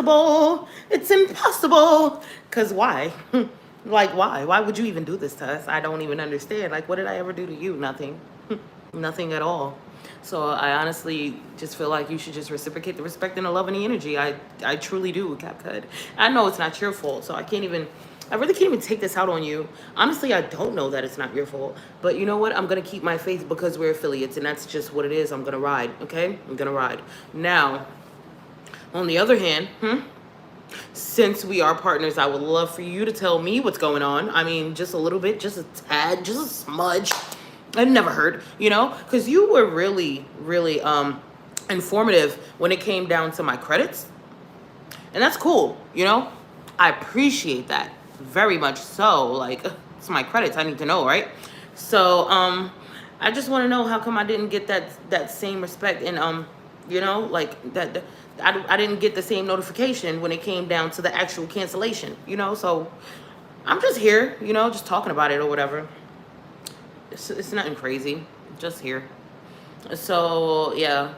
impossible. It's impossible. Because why? Like, why? Why would you even do this to us? I don't even understand. Like, what did I ever do to you? Nothing. Nothing at all. So I honestly just feel like you should just reciprocate the respect and the love and the energy. I truly do, CapCut. I know it's not your fault, so I really can't even take this out on you. Honestly, I don't know that it's not your fault. But you know what? I'm going to keep my faith because we're affiliates, and that's just what it is. I'm going to ride, okay? I'm going to ride. Now, on the other hand, since we are partners, I would love for you to tell me what's going on. I mean, just a little bit, just a tad, just a smudge. It never hurt, because you were really, really informative when it came down to my credits. And that's cool, I appreciate that very much so. Like, it's my credits, I need to know, right? So I just want to know how come I didn't get that same respect and like that I didn't get the same notification when it came down to the actual cancellation, so I'm just here, just talking about it or whatever. It's nothing crazy, just here. So yeah,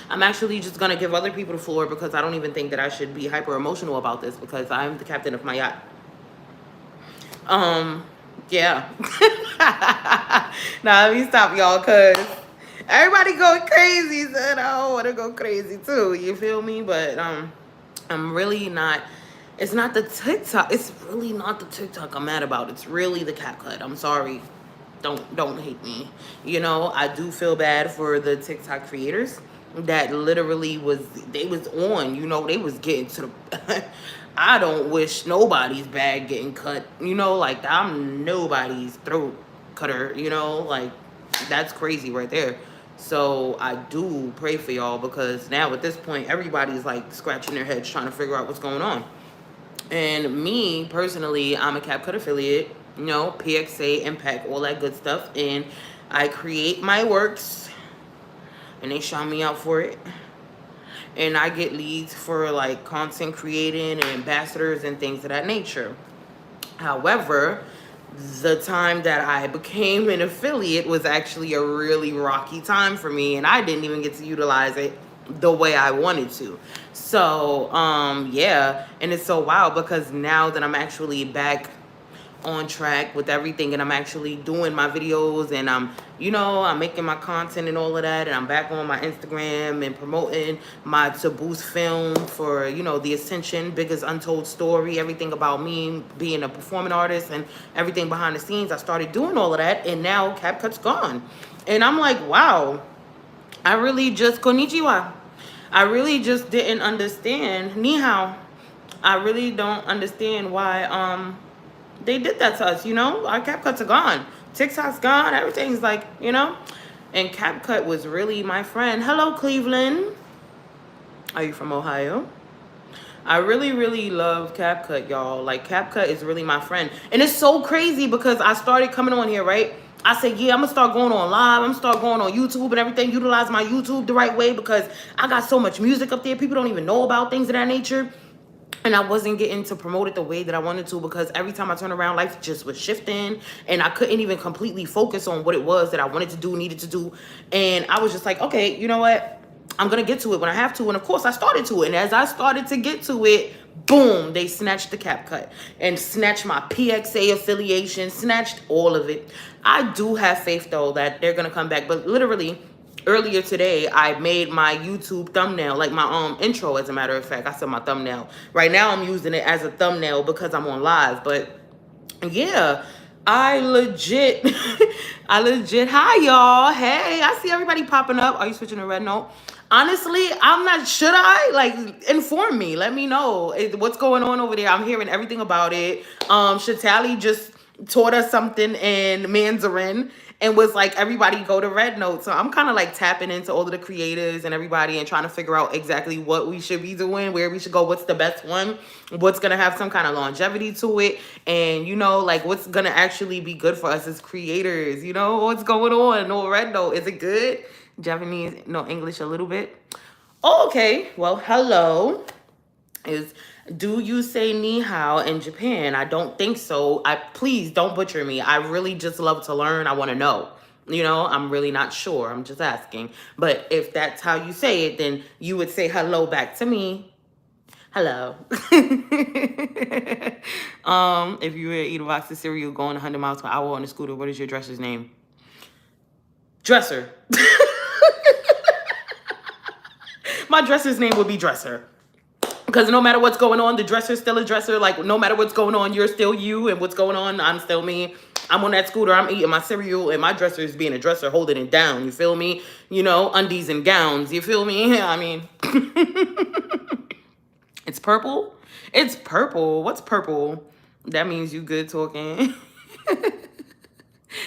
I'm actually just gonna give other people the floor because I don't even think that I should be hyper emotional about this because I'm the captain of my yacht. Yeah. Now let me stop y'all, cause everybody going crazy, said I want to go crazy too, you feel me? But I'm really not. It's not the TikTok. It's really not the TikTok I'm mad about. It's really the CapCut. I'm sorry. Don't hate me. I do feel bad for the TikTok creators that literally was on. They was getting to the. I don't wish nobody's bag getting cut. Like I'm nobody's throat cutter. Like that's crazy right there. So I do pray for y'all because now at this point everybody's like scratching their heads trying to figure out what's going on. And me personally, I'm a CapCut affiliate, PXA, Impact, all that good stuff. And I create my works and they shout me out for it. And I get leads for like content creating and ambassadors and things of that nature. However, the time that I became an affiliate was actually a really rocky time for me, and I didn't even get to utilize it the way I wanted to. So yeah, and it's so wild because now that I'm actually back on track with everything and I'm actually doing my videos and I'm making my content and all of that, and I'm back on my Instagram and promoting my to boost film for the Ascension, Bigga's Untold Story, everything about me being a performing artist and everything behind the scenes. I started doing all of that, and now CapCut's gone, and I'm like, wow, I really just konnichiwa. I really just didn't understand. Ni hao. I really don't understand why they did that to us, Our CapCuts are gone. TikTok's gone. Everything's like, And CapCut was really my friend. Hello, Cleveland. Are you from Ohio? I really, really love CapCut, y'all. Like, CapCut is really my friend. And it's so crazy because I started coming on here, right? I said, yeah, I'm going to start going on live. I'm going to start going on YouTube and everything. Utilize my YouTube the right way because I got so much music up there. People don't even know about things of that nature. And I wasn't getting to promote it the way that I wanted to because every time I turned around, life just was shifting. And I couldn't even completely focus on what it was that I wanted to do, needed to do. And I was just like, okay, you know what? I'm going to get to it when I have to. And of course, I started to. And as I started to get to it, boom, they snatched the CapCut and snatched my PXA affiliation, snatched all of it. I do have faith, though, that they're going to come back. But literally, earlier today, I made my YouTube thumbnail, like my intro, as a matter of fact. I said my thumbnail. Right now, I'm using it as a thumbnail because I'm on live. But yeah, I legit, hi, y'all. Hey, I see everybody popping up. Are you switching to red note? Honestly, I'm not, should I? Like, inform me. Let me know what's going on over there. I'm hearing everything about it. Shatali just taught us something in Mandarin and was like, everybody go to red note. So I'm kind of like tapping into all of the creators and everybody and trying to figure out exactly what we should be doing, where we should go, what's the best one, what's going to have some kind of longevity to it. And, like what's going to actually be good for us as creators, what's going on? No red note. Is it good? Japanese, no English a little bit. Oh, okay. Well, hello. Do you say ni hao in Japan? I don't think so. Please don't butcher me. I really just love to learn. I want to know. I'm really not sure. I'm just asking. But if that's how you say it, then you would say hello back to me. Hello. If you were to eat a box of cereal going 100 miles per hour on a scooter, what is your dresser's name? Dresser. My dresser's name would be Dresser. Because no matter what's going on, the dresser's still a dresser. Like, no matter what's going on, you're still you. And what's going on, I'm still me. I'm on that scooter. I'm eating my cereal. And my dresser is being a dresser, holding it down. You feel me? You know, undies and gowns. You feel me? I mean, it's purple. It's purple. What's purple? That means you good talking.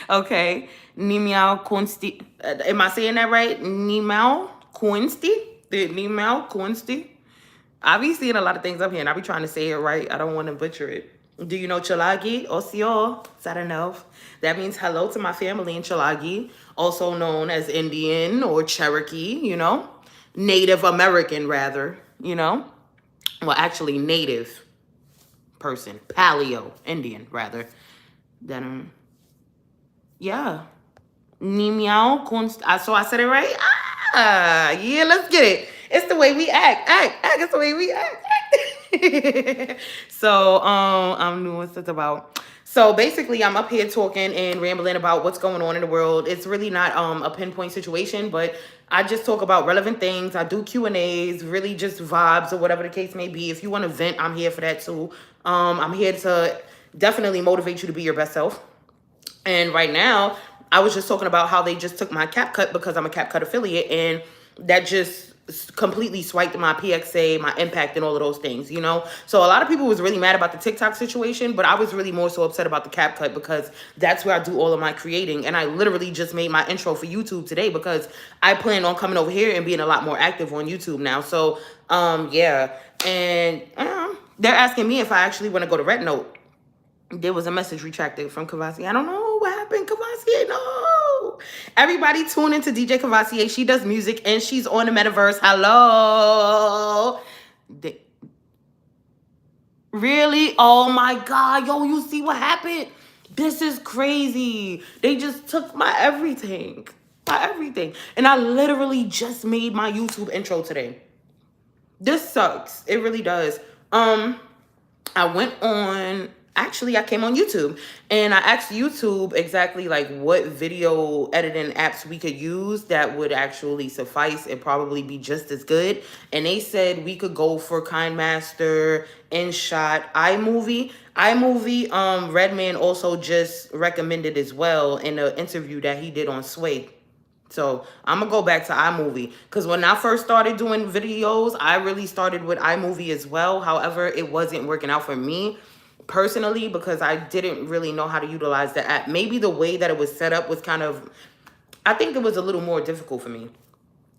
Okay. Nimau Kunsti. Am I saying that right? Nimau Kunsti? Nimau Kunsti? I be seeing a lot of things up here, and I be trying to say it right. I don't want to butcher it. Do you know Chalagi? Osio? Sadanov. That means hello to my family in Chalagi, also known as Indian or Cherokee, you know? Native American, rather, you know? Well, actually, native person. Paleo Indian, rather. Then, yeah. Nimiao Kunst. So I said it right? Ah, yeah, let's get it. It's the way we act. Act. It's the way we act. So, I'm new. What's this about? So basically, I'm up here talking and rambling about what's going on in the world. It's really not a pinpoint situation, but I just talk about relevant things. I do Q&As, really just vibes or whatever the case may be. If you want to vent, I'm here for that too. I'm here to definitely motivate you to be your best self. And right now, I was just talking about how they just took my CapCut because I'm a CapCut affiliate, and that just completely swiped my PXA, my impact, and all of those things, you know? So a lot of people was really mad about the TikTok situation, but I was really more so upset about the CapCut because that's where I do all of my creating. And I literally just made my intro for YouTube today because I plan on coming over here and being a lot more active on YouTube now. So, yeah. And they're asking me if I actually want to go to Red Note. There was a message retracted from Cavassier. I don't know what happened, Cavassier. No. Everybody tune into DJ Cavassier. She does music and she's on the metaverse. Hello. Really? Oh my God. Yo, you see what happened? This is crazy. They just took my everything. My everything. And I literally just made my YouTube intro today. This sucks. It really does. I went on, actually I came on YouTube and I asked YouTube exactly like what video editing apps we could use that would actually suffice and probably be just as good. And they said we could go for KindMaster, InShot, iMovie. Redman also just recommended as well in an interview that he did on Sway. So I'm going to go back to iMovie because when I first started doing videos, I really started with iMovie as well. However, it wasn't working out for me personally because I didn't really know how to utilize the app. Maybe the way that it was set up was kind of, I think it was a little more difficult for me.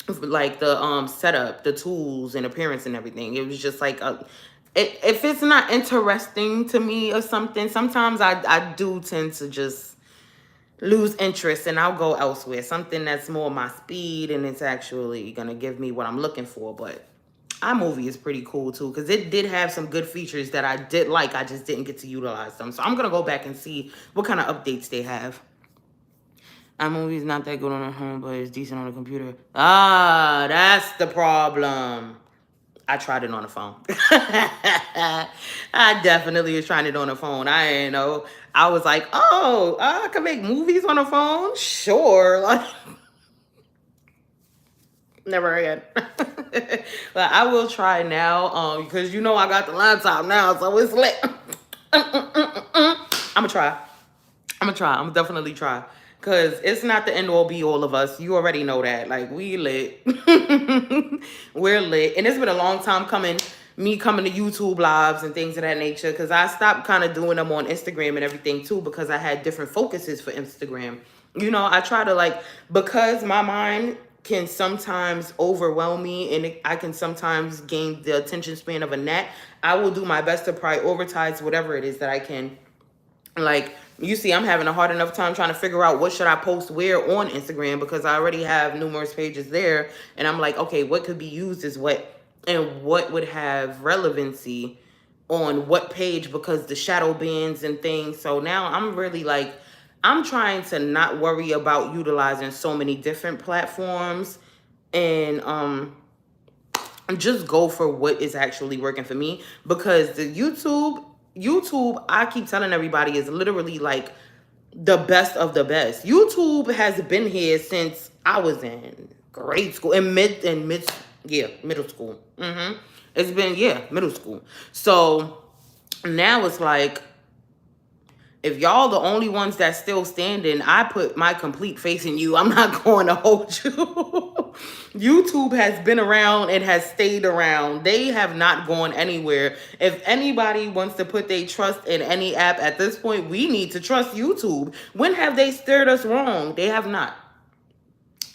Like the setup, the tools and appearance and everything. It was just like, if it's not interesting to me or something, sometimes I do tend to just lose interest and I'll go elsewhere. Something that's more my speed and it's actually going to give me what I'm looking for. But iMovie is pretty cool too because it did have some good features that I did like. I just didn't get to utilize them. So I'm going to go back and see what kind of updates they have. iMovie is not that good on the home, but it's decent on the computer. Ah, that's the problem. I tried it on the phone. I definitely was trying it on the phone. I didn't know. I was like, oh, I can make movies on the phone? Sure. Like, never again. But I will try now because you know I got the laptop now, so it's lit. I'm going to try. I'm going to definitely try. Because it's not the end all be all of us. You already know that. Like, we lit. We're lit. And it's been a long time coming, me coming to YouTube lives and things of that nature. Because I stopped kind of doing them on Instagram and everything, too. Because I had different focuses for Instagram. You know, I try to, like, because my mind can sometimes overwhelm me and I can sometimes gain the attention span of a gnat, I will do my best to prioritize whatever it is that I can. Like, you see, I'm having a hard enough time trying to figure out what should I post where on Instagram because I already have numerous pages there. And I'm like, okay, what could be used as what and what would have relevancy on what page because the shadow bans and things. So now I'm really like, I'm trying to not worry about utilizing so many different platforms and just go for what is actually working for me, because the YouTube, I keep telling everybody, is literally like the best of the best. YouTube has been here since I was in grade school, in middle school. It's been, middle school. So now it's like, if y'all the only ones that's still standing, I put my complete faith in you. I'm not going to hold you. YouTube has been around and has stayed around. They have not gone anywhere. If anybody wants to put their trust in any app at this point, we need to trust YouTube. When have they steered us wrong? They have not.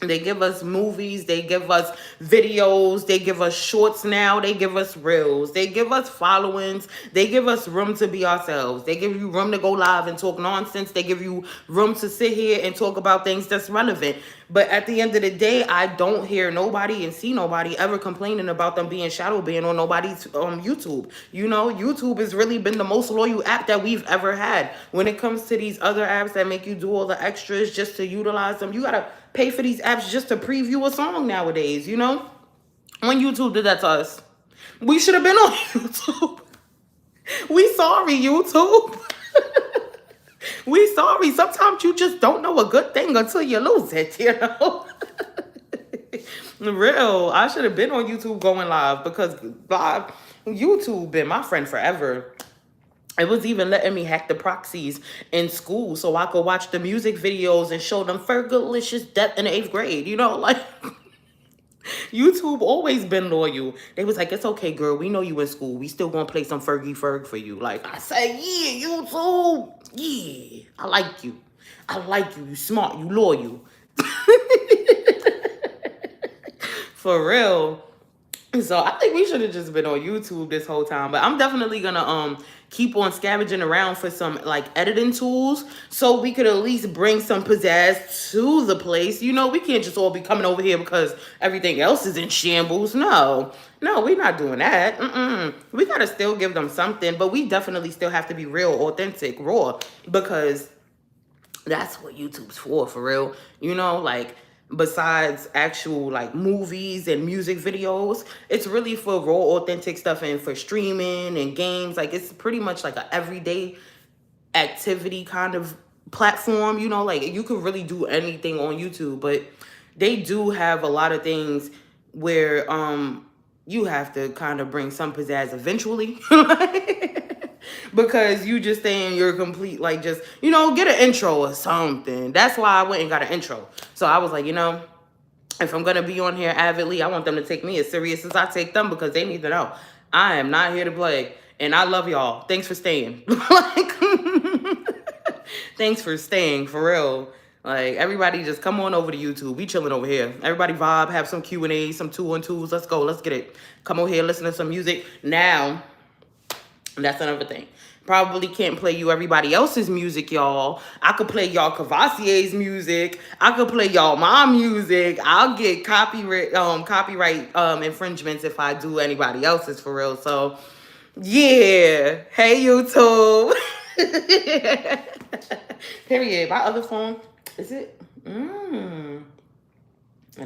They give us movies, they give us videos, they give us shorts now, they give us reels, they give us followings, they give us room to be ourselves. They give you room to go live and talk nonsense. They give you room to sit here and talk about things that's relevant. But at the end of the day, I don't hear nobody and see nobody ever complaining about them being shadow banned on nobody's YouTube. You know, YouTube has really been the most loyal app that we've ever had. When it comes to these other apps that make you do all the extras just to utilize them, you gotta pay for these apps just to preview a song nowadays, you know? When YouTube did that to us, we should have been on YouTube. We sorry, YouTube. We sorry. Sometimes you just don't know a good thing until you lose it, you know? Real. I should have been on YouTube going live, because YouTube been my friend forever. It was even letting me hack the proxies in school so I could watch the music videos and show them Fergalicious Death in the 8th grade. You know, like, YouTube always been loyal. They was like, it's okay, girl. We know you in school. We still gonna play some Fergie Ferg for you. Like, I say, yeah, YouTube. Yeah, I like you. I like you. You smart. You loyal. For real. So I think we should have just been on YouTube this whole time. But I'm definitely gonna keep on scavenging around for some like editing tools, so we could at least bring some pizzazz to the place. You know, we can't just all be coming over here because everything else is in shambles. No, we're not doing that. We gotta still give them something, but we definitely still have to be real, authentic, raw, because that's what YouTube's for real. You know, like, besides actual like movies and music videos, it's really for raw, authentic stuff, and for streaming and games. Like, it's pretty much like a everyday activity kind of platform. You know, like, you could really do anything on YouTube, but they do have a lot of things where you have to kind of bring some pizzazz eventually. Because you just saying you're complete, like, just, you know, get an intro or something. That's why I went and got an intro. So I was like, you know, if I'm gonna be on here avidly, I want them to take me as serious as I take them, because they need to know I am not here to play. And I love y'all. Thanks for staying. Like, thanks for staying, for real. Like, everybody just come on over to YouTube. We chilling over here. Everybody vibe, have some Q&A, some 2-on-2s. Let's go. Let's get it. Come over here, listen to some music. Now, that's another thing. Probably can't play you everybody else's music, y'all. I could play y'all Cavassier's music. I could play y'all my music. I'll get copyright infringements if I do anybody else's, for real. So, yeah. Hey, YouTube. Period. My other phone, is it? It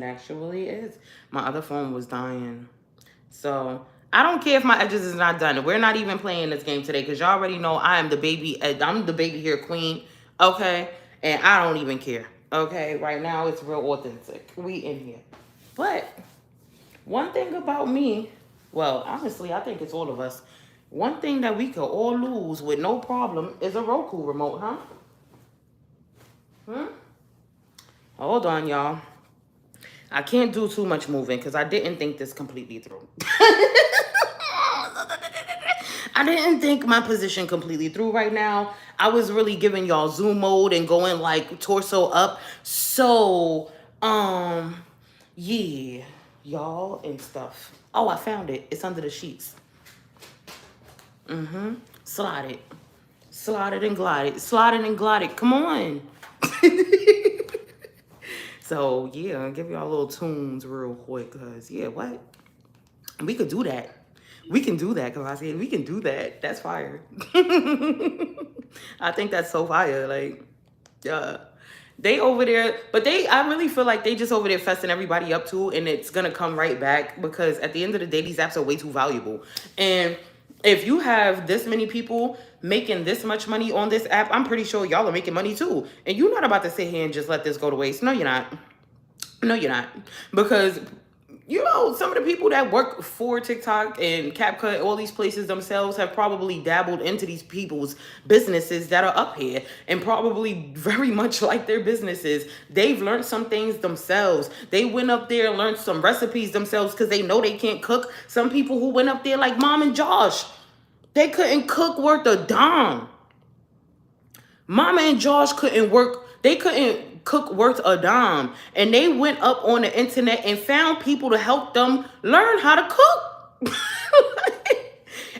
actually is. My other phone was dying. So, I don't care if my edges is not done. We're not even playing this game today, because y'all already know I am the baby. I'm the baby hair queen, okay? And I don't even care, okay? Right now, it's real authentic. We in here. But one thing about me, well, honestly, I think it's all of us. One thing that we could all lose with no problem is a Roku remote, huh? Hold on, y'all. I can't do too much moving because I didn't think this completely through. I didn't think my position completely through right now. I was really giving y'all zoom mode and going like torso up. So, yeah, y'all and stuff. Oh, I found it. It's under the sheets. Slide it. Slide it and glide it. Slide it and glide it. Come on. So, yeah, I'll give y'all little tunes real quick, because, yeah, what? We could do that. We can do that, because I said we can do that. That's fire. I think that's so fire. Like, They over there, but I really feel like they just over there fessing everybody up too, and it's gonna come right back because at the end of the day, these apps are way too valuable. And if you have this many people making this much money on this app, I'm pretty sure y'all are making money too. And you're not about to sit here and just let this go to waste. No, you're not. No, you're not. Because some of the people that work for TikTok and CapCut, all these places themselves have probably dabbled into these people's businesses that are up here and probably very much like their businesses. They've learned some things themselves. They went up there and learned some recipes themselves because they know they can't cook. Some people who went up there like Mom and Josh, they couldn't cook worth a dime. Mama and Josh they couldn't cook worth a dime. And they went up on the internet and found people to help them learn how to cook.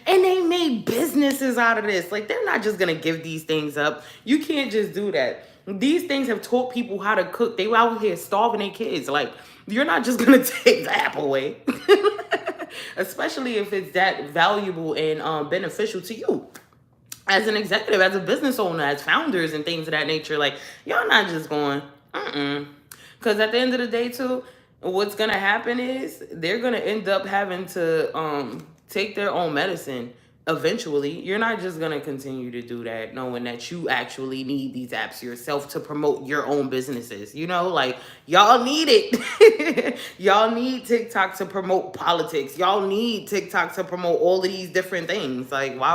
And they made businesses out of this. Like, they're not just going to give these things up. You can't just do that. These things have taught people how to cook. They were out here starving their kids. Like, you're not just going to take the app away. Especially if it's that valuable and beneficial to you as an executive, as a business owner, as founders and things of that nature. Like, y'all not just going, because at the end of the day too, what's gonna happen is they're gonna end up having to take their own medicine eventually. You're not just gonna continue to do that knowing that you actually need these apps yourself to promote your own businesses. Like, y'all need it. Y'all need TikTok to promote politics. Y'all need TikTok to promote all of these different things. Like, why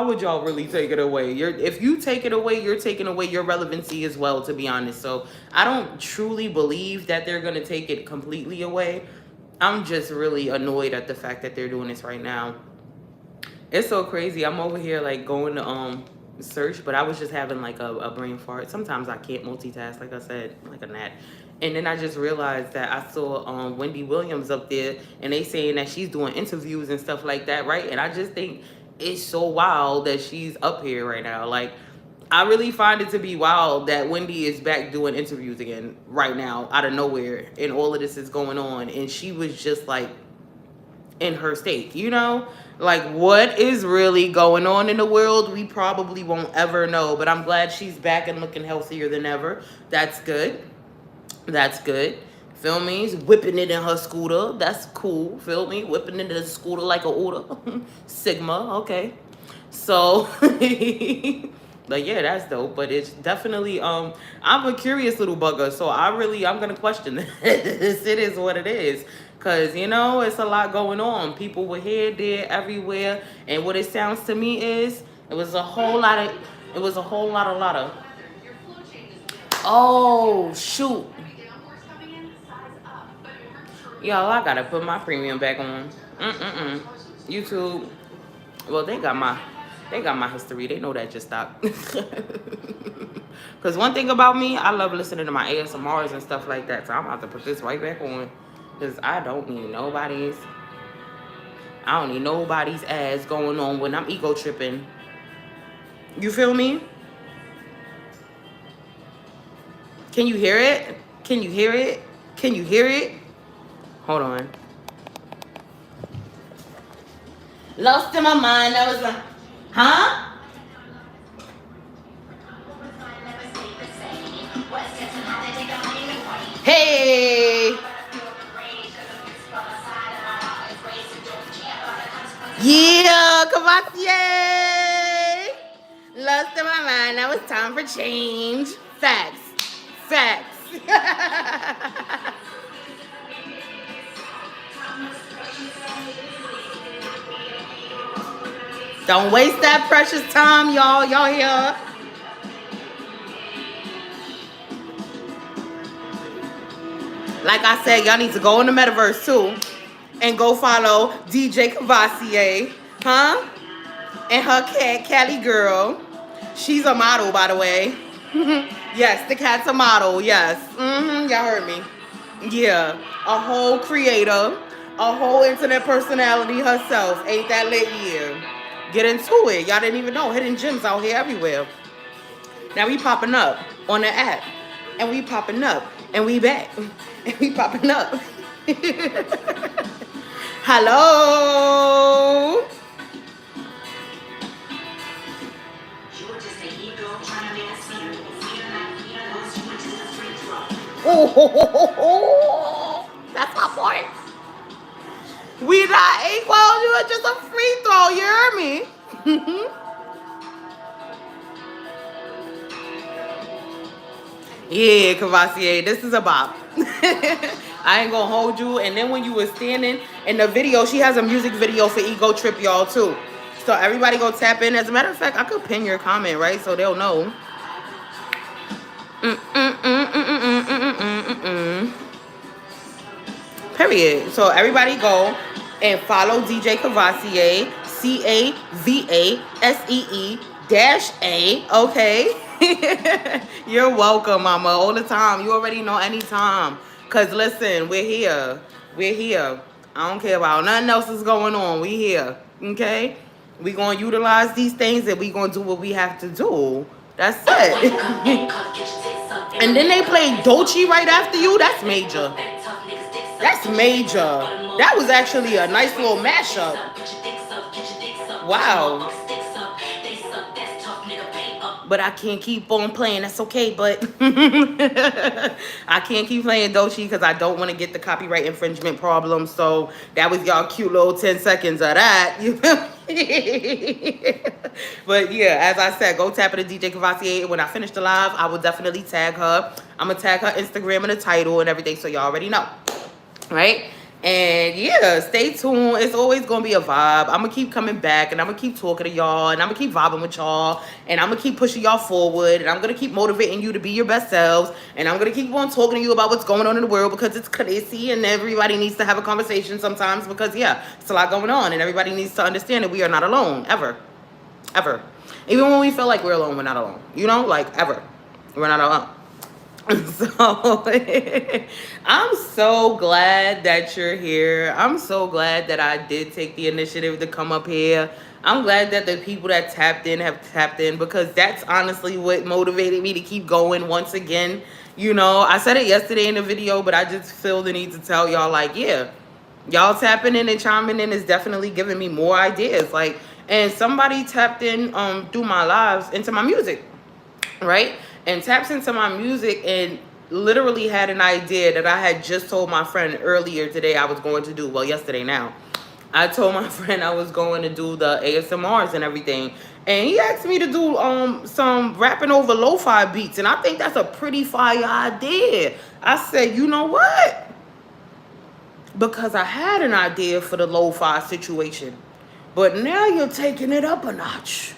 would y'all really take it away? If you take it away, you're taking away your relevancy as well, to be honest. So I don't truly believe that they're going to take it completely away. I'm just really annoyed at the fact that they're doing this right now. It's so crazy. I'm over here like going to search, but I was just having like a brain fart. Sometimes I can't multitask, like I said, like a gnat. And then I just realized that I saw Wendy Williams up there, and they saying that she's doing interviews and stuff like that, right? And I just think it's so wild that she's up here right now. Like, I really find it to be wild that Wendy is back doing interviews again right now out of nowhere, and all of this is going on, and she was just like in her state, like, what is really going on in the world? We probably won't ever know, but I'm glad she's back and looking healthier than ever. That's good. Feel me? Whipping it in her scooter. That's cool. Feel me? Whipping it in the scooter like a order. Sigma. Okay. So, but yeah, that's dope. But it's definitely, I'm a curious little bugger. So I'm going to question this. It is what it is. Because, it's a lot going on. People were here, there, everywhere. And what it sounds to me is, it was a whole lot of. Oh, shoot. Y'all, I gotta put my premium back on. YouTube. Well, they got my history. They know that just stopped. Because one thing about me, I love listening to my ASMRs and stuff like that. So I'm about to put this right back on. Because I don't need nobody's ass going on when I'm ego tripping. You feel me? Can you hear it? Can you hear it? Can you hear it? Hold on. Lost in my mind. I was like, huh? Hey. Yeah, Cavassier. Lost in my mind. Now it's time for change. Facts. Don't waste that precious time, y'all. Y'all here. Like I said, y'all need to go in the metaverse too and go follow DJ Cavassier, huh? And her cat, Cali girl. She's a model, by the way. Yes, the cat's a model. Yes. Y'all heard me. Yeah. A whole creator. A whole internet personality herself. Ain't that lit? Yeah. Get into it. Y'all didn't even know. Hidden gems out here everywhere. Now we popping up on the app. And we popping up. And we back. And we popping up. Hello. That's my point. We not equal. You are just a free throw. You hear me? Yeah, Cavassier, this is a bop. I ain't gonna hold you. And then when you were standing in the video, she has a music video for Ego Trip, y'all, too. So everybody go tap in. As a matter of fact, I could pin your comment, right? So they'll know. Period. So everybody go and follow DJ Cavassier, Cavassee-A. Okay. You're welcome, mama. All the time. You already know anytime. Cause listen, we're here. We're here. I don't care about nothing else is going on. We here. Okay? We gonna utilize these things and we gonna do what we have to do. That's it. And then they play Dolce right after you. That's major. That's major. That was actually a nice little mashup. Wow. But I can't keep on playing. That's okay, but I can't keep playing Dolce because I don't want to get the copyright infringement problem. So that was y'all cute little 10 seconds of that. You feel me? But yeah, as I said, go tap into DJ Cavassier. When I finish the live, I will definitely tag her. I'm going to tag her Instagram in the title and everything so y'all already know. Right? And yeah, stay tuned. It's always gonna be a vibe. I'm gonna keep coming back and I'm gonna keep talking to y'all and I'm gonna keep vibing with y'all and I'm gonna keep pushing y'all forward and I'm gonna keep motivating you to be your best selves and I'm gonna keep on talking to you about what's going on in the world because it's crazy and everybody needs to have a conversation sometimes because yeah, it's a lot going on and everybody needs to understand that we are not alone ever. Even when we feel like we're alone, we're not alone. You know, like ever. We're not alone. So I'm so glad that you're here. I'm so glad that I did take the initiative to come up here. I'm glad that the people that tapped in have tapped in because that's honestly what motivated me to keep going once again. You know, I said it yesterday in the video, but I just feel the need to tell y'all like, yeah, y'all tapping in and chiming in is definitely giving me more ideas. Like, and somebody tapped in through my lives into my music, right? And taps into my music and literally had an idea that I had just told my friend earlier today I was going to do. Well, yesterday now. I told my friend I was going to do the ASMRs and everything. And he asked me to do some rapping over lo-fi beats. And I think that's a pretty fire idea. I said, you know what? Because I had an idea for the lo-fi situation. But now you're taking it up a notch.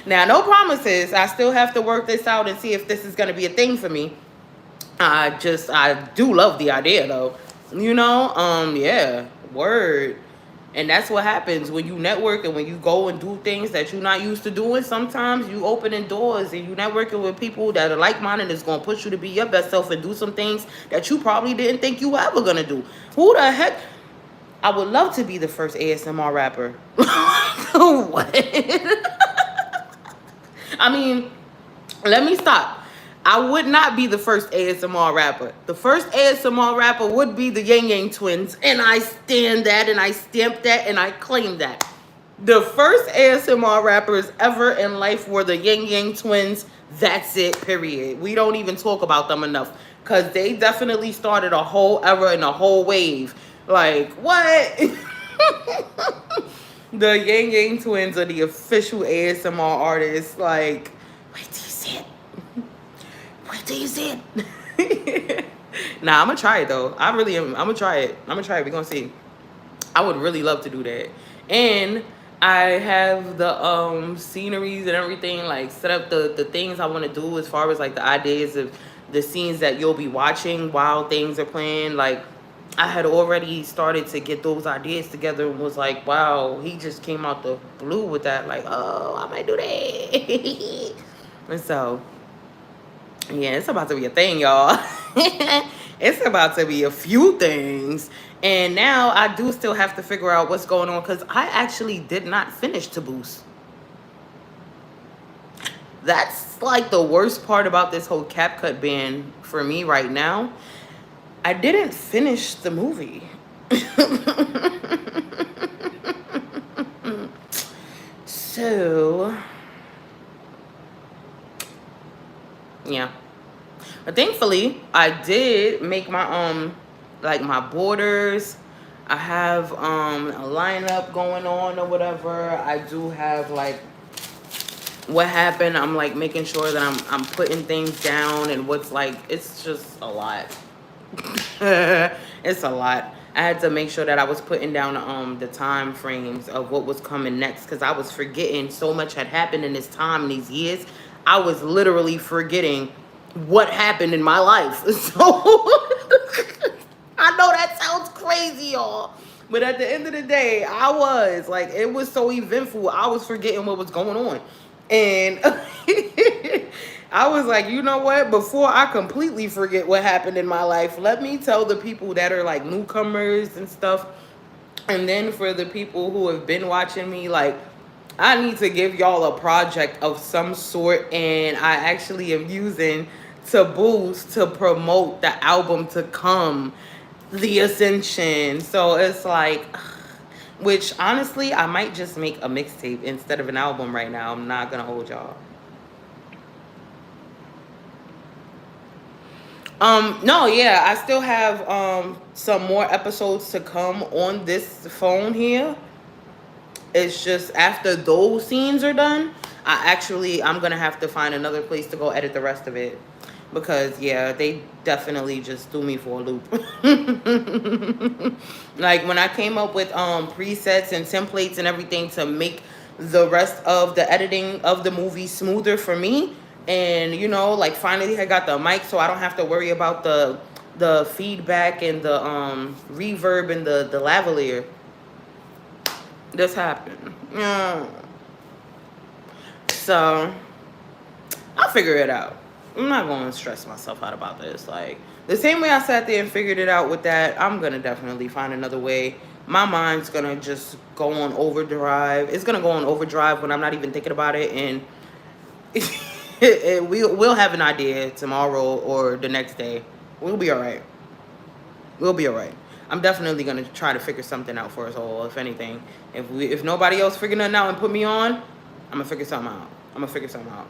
Now, no promises. I still have to work this out and see if this is going to be a thing for me. I do love the idea, though. You know, yeah, word. And that's what happens when you network and when you go and do things that you're not used to doing. Sometimes you opening doors and you networking with people that are like-minded and is going to push you to be your best self and do some things that you probably didn't think you were ever going to do. Who the heck? I would love to be the first ASMR rapper. What? I mean, let me stop. I would not be the first ASMR rapper. The first ASMR rapper would be the Yang Yang twins. And I stand that and I stamp that and I claim that. The first ASMR rappers ever in life were the Yang Yang twins. That's it, period. We don't even talk about them enough. Because they definitely started a whole era and a whole wave. Like, what? The Yang Yang twins are the official ASMR artists. Like, wait till you see it. Wait till you see it. Nah, I'm going to try it, though. I really am. I'm going to try it. We're going to see. I would really love to do that. And I have the sceneries and everything, like, set up the things I want to do as far as, like, the ideas of the scenes that you'll be watching while things are playing. Like, I had already started to get those ideas together and was like, wow, he just came out the blue with that. Like, oh, I might do that. And so, yeah, it's about to be a thing, y'all. It's about to be a few things. And now I do still have to figure out what's going on because I actually did not finish Taboos. That's like the worst part about this whole CapCut ban for me right now. I didn't finish the movie. So, yeah. Thankfully, I did make my like my borders. I have a lineup going on or whatever. I do have like what happened. I'm like making sure that I'm putting things down and what's like it's just a lot. It's a lot. I had to make sure that I was putting down the time frames of what was coming next because I was forgetting so much had happened in this time in these years. I was literally forgetting what happened in my life. So I know that sounds crazy, y'all. But at the end of the day, I was like, it was so eventful. I was forgetting what was going on. And I was like, you know what? Before I completely forget what happened in my life, let me tell the people that are like newcomers and stuff. And then for the people who have been watching me, like, I need to give y'all a project of some sort. And I actually am using to boost, to promote the album to come, The Ascension. So it's like, which honestly, I might just make a mixtape instead of an album right now. I'm not going to hold y'all. No, yeah, I still have some more episodes to come on this phone here. It's just after those scenes are done, I'm gonna have to find another place to go edit the rest of it. Because yeah, they definitely just threw me for a loop. Like when I came up with presets and templates and everything to make the rest of the editing of the movie smoother for me. And you know, like finally I got the mic so I don't have to worry about the feedback and the reverb and the lavalier. This happened. Yeah. So I'll figure it out. I'm not going to stress myself out about this. Like the same way I sat there and figured it out with that, I'm going to definitely find another way. My mind's going to just go on overdrive. It's going to go on overdrive when I'm not even thinking about it. And we'll have an idea tomorrow or the next day. We'll be all right. We'll be all right. I'm definitely going to try to figure something out for us all, if anything. If nobody else figure nothing out and put me on, I'm going to figure something out.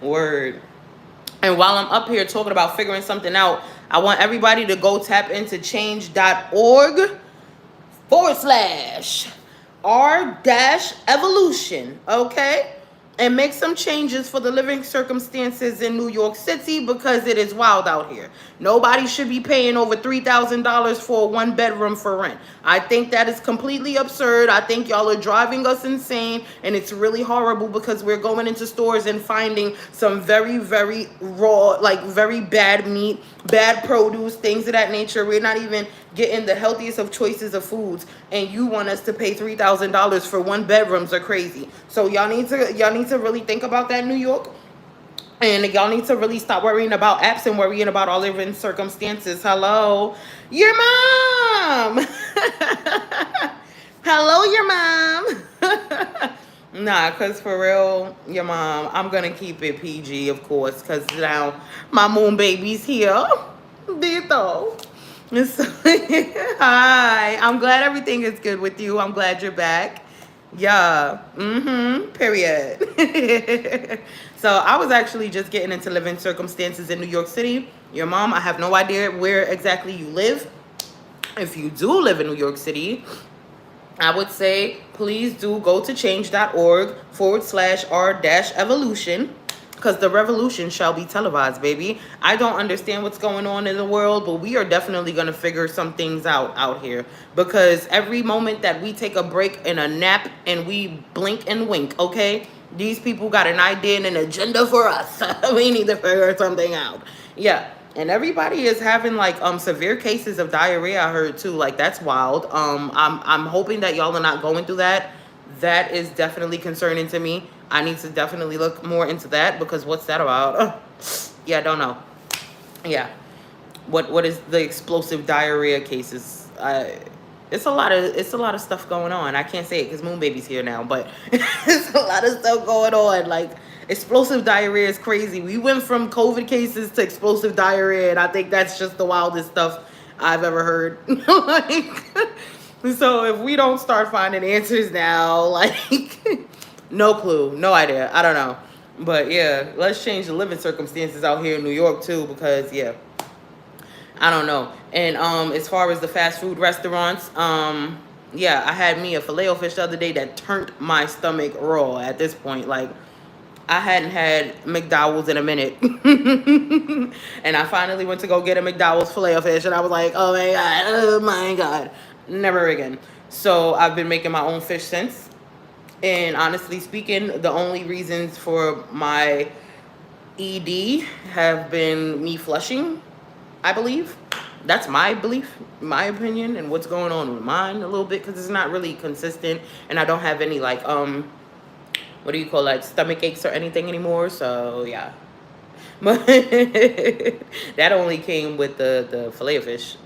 Word. And while I'm up here talking about figuring something out, I want everybody to go tap into change.org/r-evolution, okay? And make some changes for the living circumstances in New York City because it is wild out here. Nobody should be paying over $3,000 for a one bedroom for rent. I think that is completely absurd. I think y'all are driving us insane, and it's really horrible because we're going into stores and finding some very, very raw, like very bad meat, bad produce, things of that nature. We're not even getting the healthiest of choices of foods, and you want us to pay $3,000 for one bedrooms are crazy. So y'all need to really think about that, New York. And y'all need to really stop worrying about apps and worrying about all living circumstances. Hello, your mom. Hello, your mom. Nah, because for real, your mom, I'm going to keep it PG, of course, because now my moon baby's here. Dito. So, hi. I'm glad everything is good with you. I'm glad you're back. Yeah. Period. So I was actually just getting into living circumstances in New York City. Your mom, I have no idea where exactly you live. If you do live in New York City, I would say please do go to change.org/r-evolution. Because the revolution shall be televised, baby. I don't understand what's going on in the world, but we are definitely going to figure some things out here. Because every moment that we take a break and a nap and we blink and wink, okay? These people got an idea and an agenda for us. We need to figure something out. Yeah. And everybody is having like severe cases of diarrhea, I heard too. Like that's wild. I'm hoping that y'all are not going through that. That is definitely concerning to me. I need to definitely look more into that because what's that about? Yeah, I don't know. Yeah. What is the explosive diarrhea cases? It's a lot of stuff going on. I can't say it because Moon Baby's here now, but it's a lot of stuff going on. Like explosive diarrhea is crazy. We went from COVID cases to explosive diarrhea, and I think that's just the wildest stuff I've ever heard. Like, so if we don't start finding answers now, like no clue, no idea. I don't know. But yeah, let's change the living circumstances out here in New York too, because yeah, I don't know. And as far as the fast food restaurants, yeah, I had me a filet fish the other day that turned my stomach raw at this point. Like I hadn't had McDowell's in a minute. And I finally went to go get a McDowell's filet fish and I was like, oh my god, never again. So I've been making my own fish since. And honestly speaking, the only reasons for my ED have been me flushing, I believe. That's my belief, my opinion, and what's going on with mine a little bit, because it's not really consistent, and I don't have any like what do you call, like stomach aches or anything anymore. So yeah, but that only came with the fillet fish.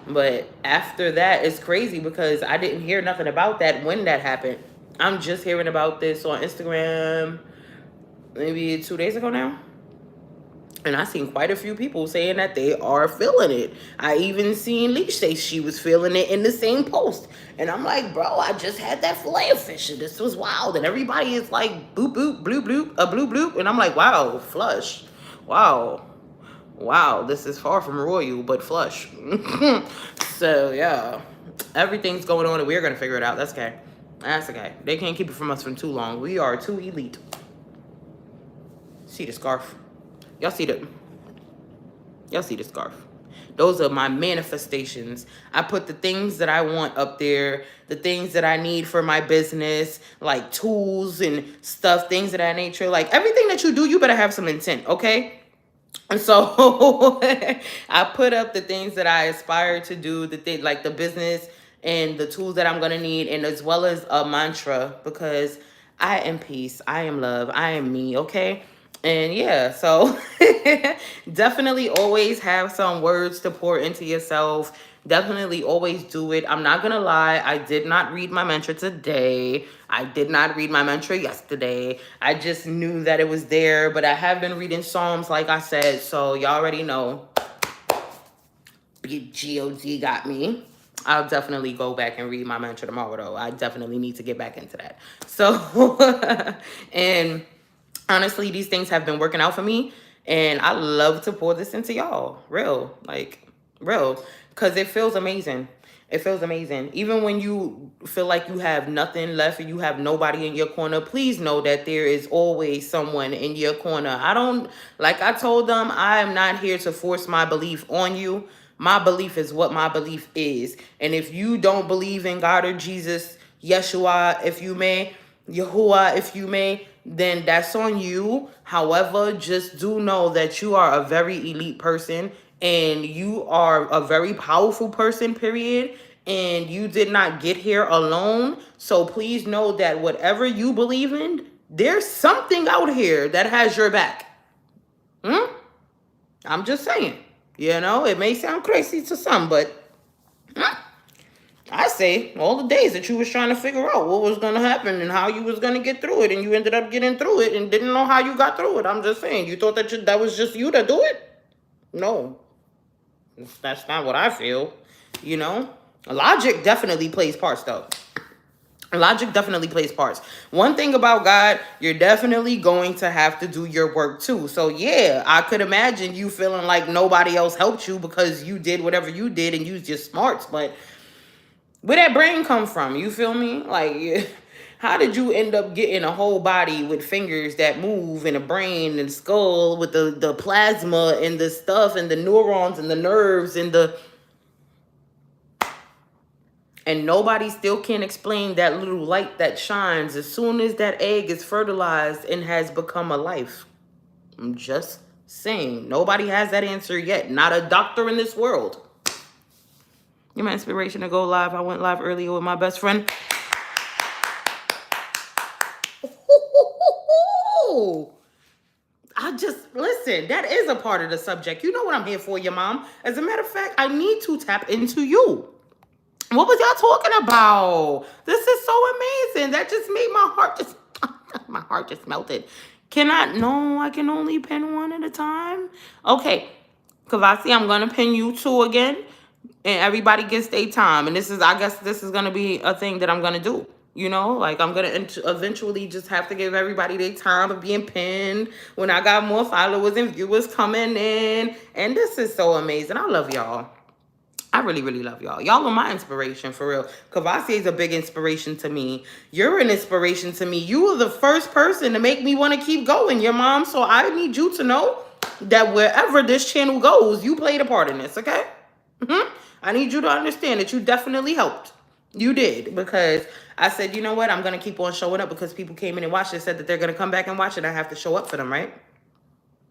But after that, it's crazy because I didn't hear nothing about that when that happened. I'm just hearing about this on Instagram maybe 2 days ago now. And I seen quite a few people saying that they are feeling it. I even seen Leach say she was feeling it in the same post. And I'm like, bro, I just had that filet of fish and this was wild. And everybody is like, boop, boop, bloop, bloop, a bloop, bloop. And I'm like, wow, flush. Wow. Wow, this is far from royal, but flush. So, yeah. Everything's going on and we're going to figure it out. That's okay. That's okay. They can't keep it from us for too long. We are too elite. See the scarf? Y'all see the scarf. Those are my manifestations. I put the things that I want up there, the things that I need for my business, like tools and stuff, things of that nature. Like everything that you do, you better have some intent, okay? And so I put up the things that I aspire to do, the thing like the business and the tools that I'm gonna need, and as well as a mantra, because I am peace, I am love, I am me, okay? And yeah, so definitely always have some words to pour into yourself. Definitely always do it. I'm not gonna lie, I did not read my mantra today. I did not read my mantra yesterday. I just knew that it was there, but I have been reading Psalms, like I said, so y'all already know. Big God got me. I'll definitely go back and read my mantra tomorrow, though. I definitely need to get back into that. So, and honestly, these things have been working out for me, and I love to pour this into y'all. Real, like, real, because it feels amazing. It feels amazing. Even when you feel like you have nothing left and you have nobody in your corner, please know that there is always someone in your corner. I don't, like I told them, I am not here to force my belief on you. My belief is what my belief is. And if you don't believe in God or Jesus, Yeshua, if you may, Yahuwah, if you may, then that's on you. However, just do know that you are a very elite person and you are a very powerful person, period. And you did not get here alone. So please know that whatever you believe in, there's something out here that has your back. I'm just saying. You know, it may sound crazy to some, but I say all the days that you was trying to figure out what was going to happen and how you was going to get through it, and you ended up getting through it and didn't know how you got through it. I'm just saying, you thought that that was just you to do it? No, that's not what I feel. You know, logic definitely plays parts, though. Logic definitely plays parts. One thing about God, you're definitely going to have to do your work too. So yeah, I could imagine you feeling like nobody else helped you because you did whatever you did and used your smarts. But where that brain come from? You feel me? Like, how did you end up getting a whole body with fingers that move and a brain and skull with the plasma and the stuff and the neurons and the nerves and the... And nobody still can explain that little light that shines as soon as that egg is fertilized and has become a life. I'm just saying. Nobody has that answer yet. Not a doctor in this world. You're my inspiration to go live. I went live earlier with my best friend. Listen, that is a part of the subject. You know what I'm here for, your mom. As a matter of fact, I need to tap into you. What was y'all talking about? This is so amazing. That just made my heart just... my heart just melted. No, I can only pin one at a time. Okay. Kavasi, I'm going to pin you two again. And everybody gets their time. And I guess this is going to be a thing that I'm going to do. You know, like I'm gonna eventually just have to give everybody their time of being pinned when I got more followers and viewers coming in. And this is so amazing. I love y'all. I really, really love y'all. Y'all are my inspiration for real. Kavasi is a big inspiration to me. You're an inspiration to me. You were the first person to make me want to keep going, your mom. So I need you to know that wherever this channel goes, you played a part in this, okay? I need you to understand that you definitely helped. You did, because I said, you know what? I'm going to keep on showing up because people came in and watched it, said that they're going to come back and watch it. I have to show up for them, right?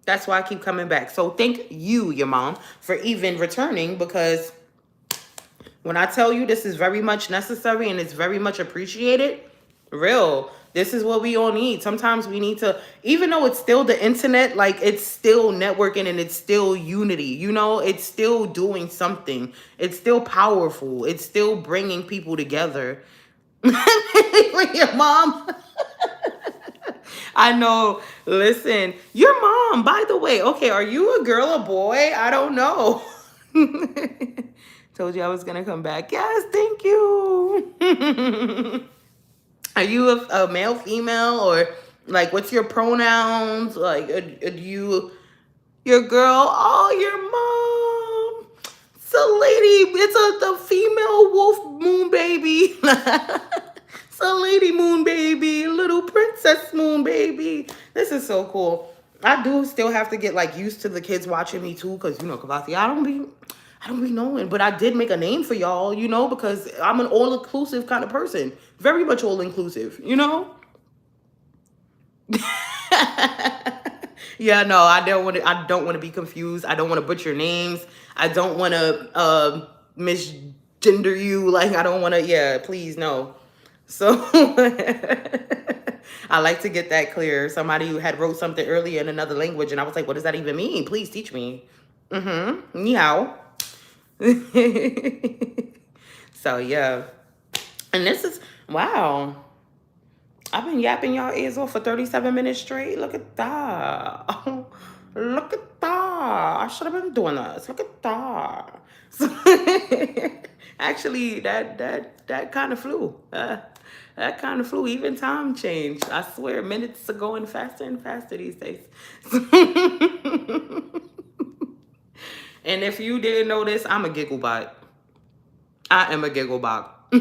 That's why I keep coming back. So thank you, your mom, for even returning, because when I tell you this is very much necessary and it's very much appreciated, real, this is what we all need. Sometimes we need to, even though it's still the internet, like it's still networking and it's still unity, you know, it's still doing something. It's still powerful. It's still bringing people together. Your mom. I know. Listen, your mom, by the way, okay, are you a girl or boy? I don't know. Told you I was going to come back. Yes, thank you. Are you a male, female, or like what's your pronouns? Like, are you your girl? Oh, your mom. It's a lady. It's the female wolf moon baby. It's a lady moon baby. Little princess moon baby. This is so cool. I do still have to get like used to the kids watching me too, because you know, Kavasi, I don't be knowing, but I did make a name for y'all, you know, because I'm an all-inclusive kind of person. Very much all-inclusive, you know? Yeah, no, I don't want to be confused. I don't want to butcher names. I don't want to misgender you. Like, I don't want to, yeah, please, no. So I like to get that clear. Somebody who had wrote something earlier in another language, and I was like, what does that even mean? Please teach me. Ni hao. So yeah, and this is, wow, I've been yapping y'all ears off for 37 minutes straight. Look at that. Oh, look at that. I should have been doing this. Look at that. So, actually, that kind of flew. That kind of flew. Even time changed. I swear, minutes are going faster and faster these days. And if you didn't know this, I'm a giggle bot. I am a giggle bot.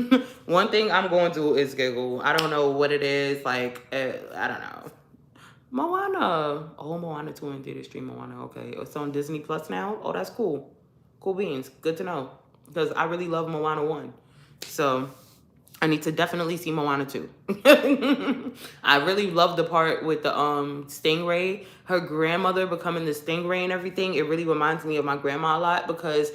One thing I'm going to do is giggle. I don't know what it is. Like, I don't know. Moana. Oh, Moana 2 and theater stream Moana. Okay. It's on Disney Plus now. Oh, that's cool. Cool beans. Good to know. Because I really love Moana 1. So I need to definitely see Moana 2. I really love the part with the stingray, her grandmother becoming the stingray and everything. It really reminds me of my grandma a lot, because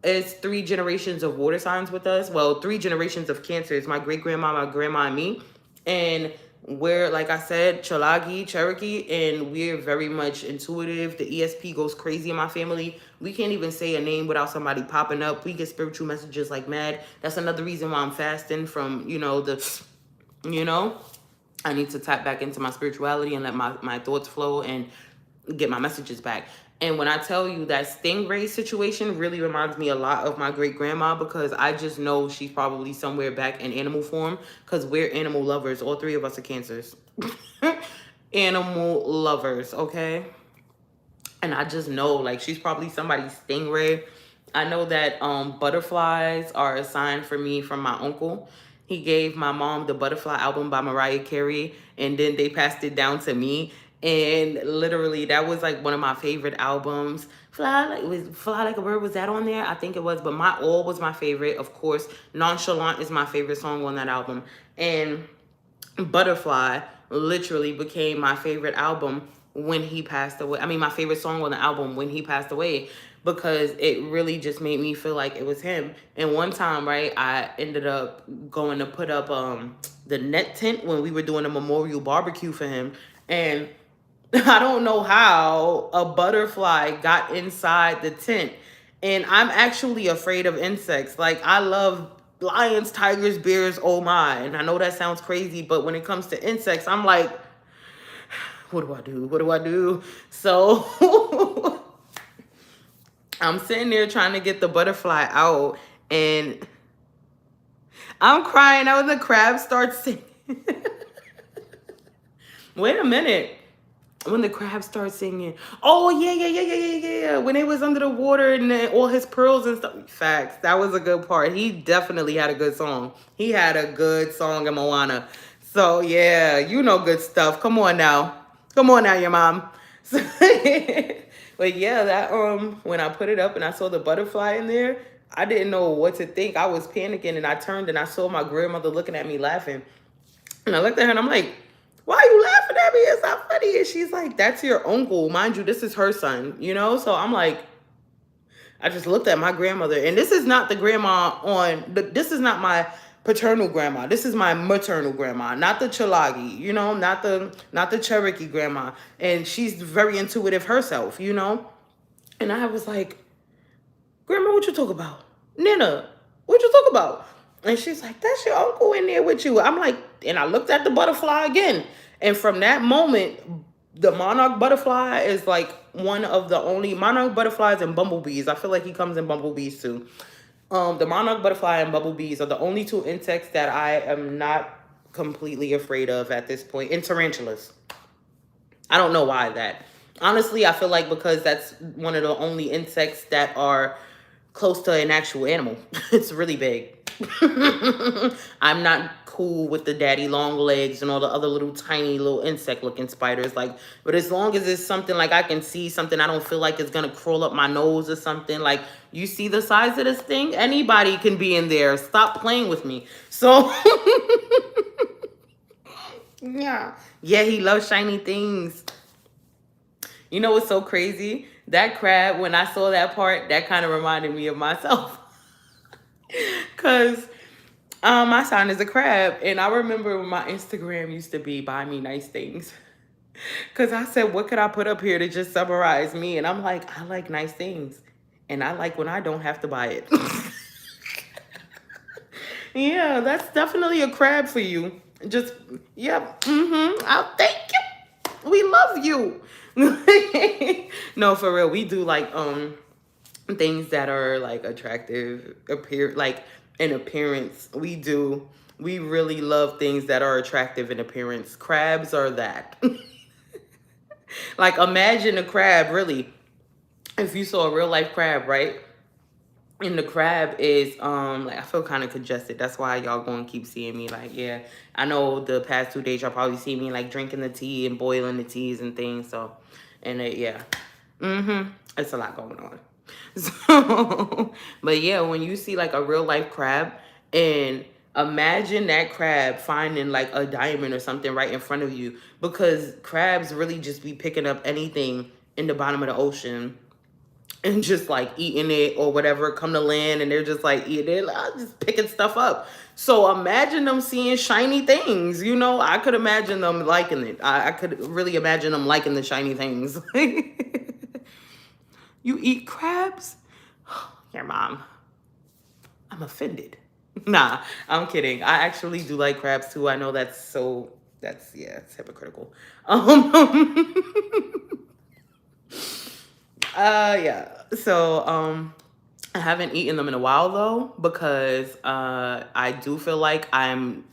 it's 3 generations of water signs with us. Well, 3 generations of cancers. My great grandma, my grandma, and me. And we're, like I said, Chalagi, Cherokee, and we're very much intuitive. The ESP goes crazy in my family. We can't even say a name without somebody popping up. We get spiritual messages like mad. That's another reason why I'm fasting from, you know, I need to tap back into my spirituality and let my thoughts flow and get my messages back. And when I tell you that stingray situation really reminds me a lot of my great grandma, because I just know she's probably somewhere back in animal form, because we're animal lovers. All 3 of us are cancers. Animal lovers, okay? And I just know, like, she's probably somebody's stingray. I know that butterflies are a sign for me from my uncle. He gave my mom the Butterfly album by Mariah Carey, and then they passed it down to me. And literally, that was like one of my favorite albums. Fly Like a Bird, was that on there? I think it was, but My All was my favorite. Of course, Nonchalant is my favorite song on that album. And Butterfly literally became my favorite album when he passed away. I mean, my favorite song on the album when he passed away, because it really just made me feel like it was him. And one time, right, I ended up going to put up the net tent when we were doing a memorial barbecue for him. And I don't know how a butterfly got inside the tent. And I'm actually afraid of insects. Like, I love lions, tigers, bears, oh my. And I know that sounds crazy, but when it comes to insects, I'm like, what do I do? What do I do? So I'm sitting there trying to get the butterfly out, and I'm crying. That when the crab starts singing. Wait a minute. When the crab starts singing, oh yeah. When they was under the water and then all his pearls and stuff. Facts. That was a good part. He definitely had a good song. He had a good song in Moana. So yeah, you know good stuff. Come on now. Come on now, your mom. So, but yeah, that when I put it up and I saw the butterfly in there, I didn't know what to think. I was panicking and I turned and I saw my grandmother looking at me laughing. And I looked at her and I'm like, why are you laughing at me? It's not funny. And she's like, that's your uncle. Mind you, this is her son, you know? So I'm like, I just looked at my grandmother. And this is not the grandma this is not my paternal grandma. This is my maternal grandma, not the Chalagi, you know, not the Cherokee grandma. And she's very intuitive herself, you know? And I was like, Grandma, what you talk about? Nina, what you talk about? And she's like, that's your uncle in there with you. I'm like, and I looked at the butterfly again. And from that moment, the monarch butterfly is like one of the only monarch butterflies and bumblebees. I feel like he comes in bumblebees too. The monarch butterfly and bumblebees are the only two insects that I am not completely afraid of at this point. And tarantulas. I don't know why that. Honestly, I feel like because that's one of the only insects that are close to an actual animal. It's really big. I'm not cool with the daddy long legs and all the other little tiny little insect looking spiders. Like, but as long as it's something like I can see something, I don't feel like it's gonna crawl up my nose or something. Like, you see the size of this thing? Anybody can be in there. Stop playing with me. So yeah, he loves shiny things. You know what's so crazy? That crab, when I saw that part, that kind of reminded me of myself. Because my sign is a crab. And I remember when my Instagram used to be buy me nice things. Because I said, what could I put up here to just summarize me? And I'm like, I like nice things. And I like when I don't have to buy it. Yeah, that's definitely a crab for you. Just, yep. I'll thank you. We love you. No, for real. We do like things that are like attractive, like in appearance. We really love things that are attractive in appearance. Crabs are that. Like, imagine a crab, really. If you saw a real life crab, right? And the crab is like, I feel kind of congested. That's why y'all gonna keep seeing me. Like, yeah, I know the past 2 days y'all probably see me like drinking the tea and boiling the teas and things. So, and yeah, it's a lot going on. So, but yeah, when you see like a real life crab, and imagine that crab finding like a diamond or something right in front of you, because crabs really just be picking up anything in the bottom of the ocean and just like eating it or whatever, come to land and they're just like eating it, just picking stuff up. So imagine them seeing shiny things, you know? I could imagine them liking it. I could really imagine them liking the shiny things. You eat crabs? Your mom. I'm offended. Nah, I'm kidding. I actually do like crabs too. I know yeah, it's hypocritical. Yeah. So, I haven't eaten them in a while though, because I do feel like I'm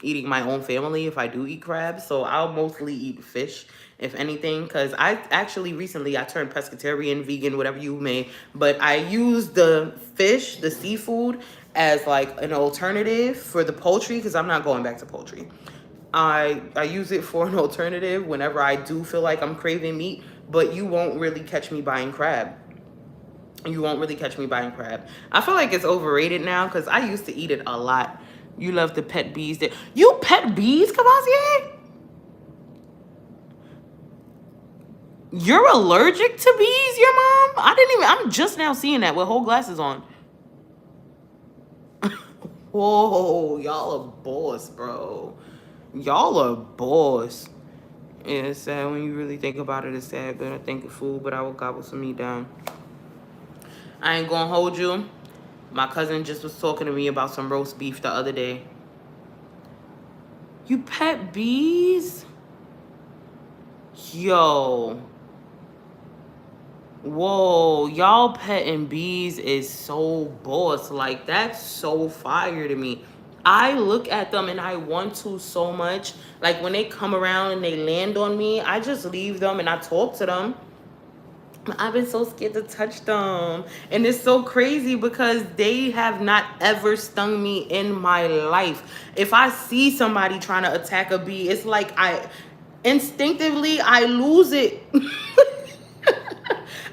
eating my own family if I do eat crabs. So I'll mostly eat fish, if anything, because I actually recently I turned pescatarian, vegan, whatever you may, but I use the fish, the seafood, as like an alternative for the poultry, because I'm not going back to poultry. I use it for an alternative whenever I do feel like I'm craving meat, but you won't really catch me buying crab. You won't really catch me buying crab. I feel like it's overrated now because I used to eat it a lot. You love to pet bees. You pet bees, Cavassier? You're allergic to bees, your mom? I'm just now seeing that with whole glasses on. Whoa, y'all are boss, bro. Y'all are boss. Yeah, it's sad when you really think about it. It's sad, but I think of food, but I will gobble some meat down. I ain't gonna hold you. My cousin just was talking to me about some roast beef the other day. You pet bees? Yo. Whoa, y'all petting bees is so boss. Like, that's so fire to me. I look at them and I want to so much. Like, when they come around and they land on me, I just leave them and I talk to them. I've been so scared to touch them. And it's so crazy because they have not ever stung me in my life. If I see somebody trying to attack a bee, it's like instinctively I lose it.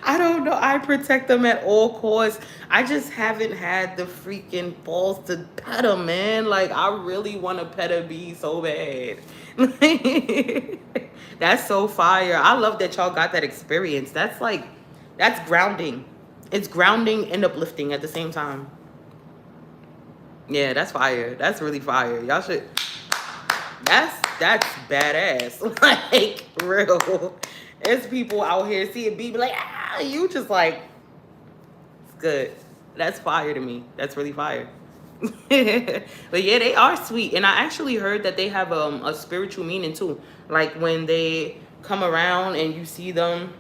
I don't know. I protect them at all costs. I just haven't had the freaking balls to pet them, man. Like, I really want to pet a bee so bad. That's so fire. I love that y'all got that experience. That's like, that's grounding. It's grounding and uplifting at the same time. Yeah, that's fire. That's really fire. Y'all should. That's badass. Like, real. There's people out here seeing be like, ah, you just like, it's good. That's fire to me. That's really fire. But yeah, they are sweet, and I actually heard that they have a spiritual meaning too. Like when they come around and you see them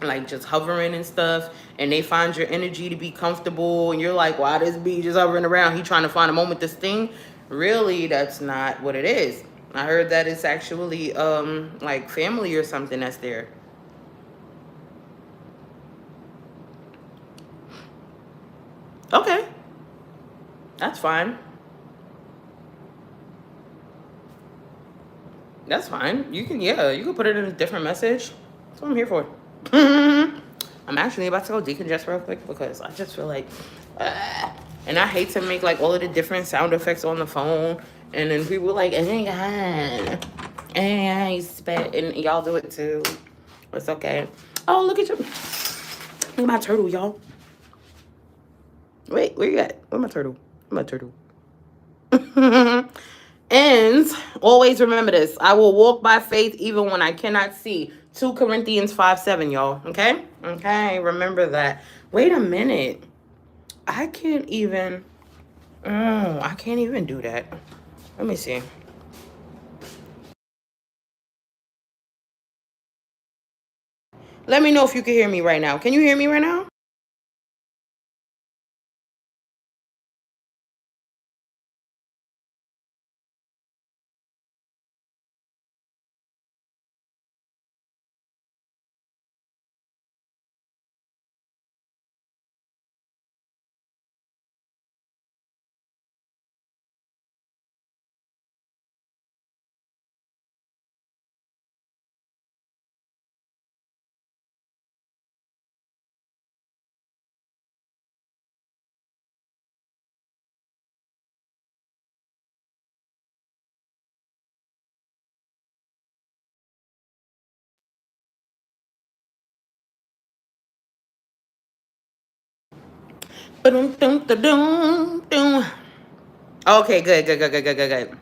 like just hovering and stuff, and they find your energy to be comfortable, and you're like, why this bee just hovering around? He trying to find a moment to sting. Really, that's not what it is. I heard that it's actually like family or something that's there. Okay, that's fine. That's fine. You can, yeah, you can put it in a different message. That's what I'm here for. I'm actually about to go decongest real quick because I just feel like, and I hate to make like all of the different sound effects on the phone, and then people like, hey God, hey, spit, and y'all do it too. It's okay. Oh, look at you. Look at my turtle, y'all. Wait, where you at? Where's my turtle? Where's my turtle? And always remember this. I will walk by faith even when I cannot see. 2 Corinthians 5:7, y'all. Okay? Okay, remember that. Wait a minute. I can't even... I can't even do that. Let me see. Let me know if you can hear me right now. Can you hear me right now? Okay, good, good, good, good, good, good, good.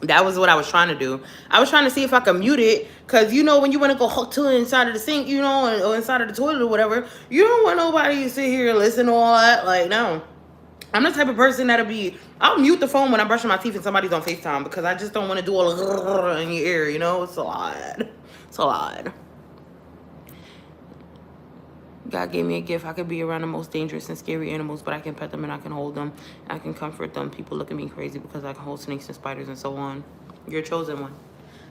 That was what I was trying to do. I was trying to see if I could mute it, because you know when you want to go hook to it inside of the sink, you know, or inside of the toilet or whatever, you don't want nobody to sit here and listen to all that. Like, no. I'm the type of person that'll be, I'll mute the phone when I'm brushing my teeth and somebody's on FaceTime, because I just don't want to do all the in your ear, you know? It's a lot. It's a lot. God gave me a gift. I could be around the most dangerous and scary animals, but I can pet them and I can hold them. I can comfort them. People look at me crazy because I can hold snakes and spiders and so on. You're a chosen one.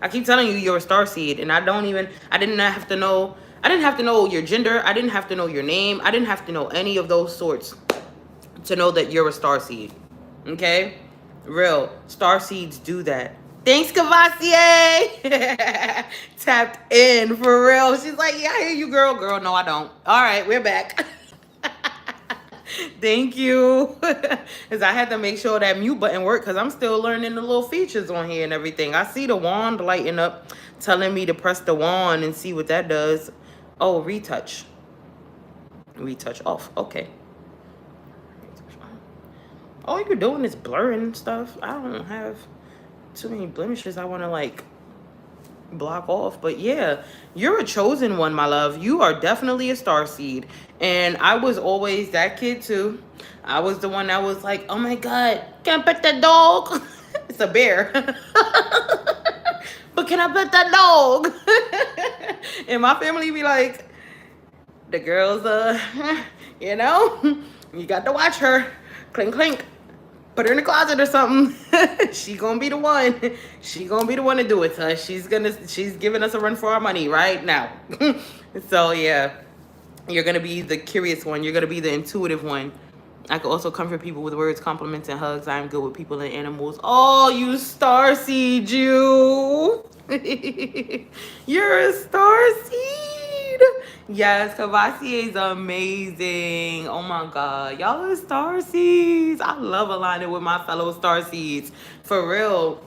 I keep telling you, you're a star seed, and I didn't have to know your gender. I didn't have to know your name. I didn't have to know any of those sorts to know that you're a star seed. Okay? Real. Star seeds do that. Thanks, Cavassier. Tapped in for real. She's like, yeah, I hear you, girl. Girl, no, I don't. All right, we're back. Thank you. Because I had to make sure that mute button worked, because I'm still learning the little features on here and everything. I see the wand lighting up, telling me to press the wand and see what that does. Oh, retouch. Retouch off. Okay. All you're doing is blurring stuff. I don't have too many blemishes I want to like block off. But yeah, you're a chosen one, my love. You are definitely a star seed. And I was always that kid too. I was the one that was like, oh my God, can't pet that dog. It's a bear. But can I pet that dog? And my family be like, The girls, you know, you got to watch her. Clink, clink. Put her in the closet or something. She gonna be the one. She gonna be the one to do it to us. She's giving us a run for our money right now. So yeah, you're gonna be the curious one. You're gonna be the intuitive one. I could also comfort people with words, compliments, and hugs. I am good with people and animals. Oh, you starseed, you. You're a starseed. Yes, Cavassier is amazing. Oh my God. Y'all are starseeds. I love aligning with my fellow starseeds. For real.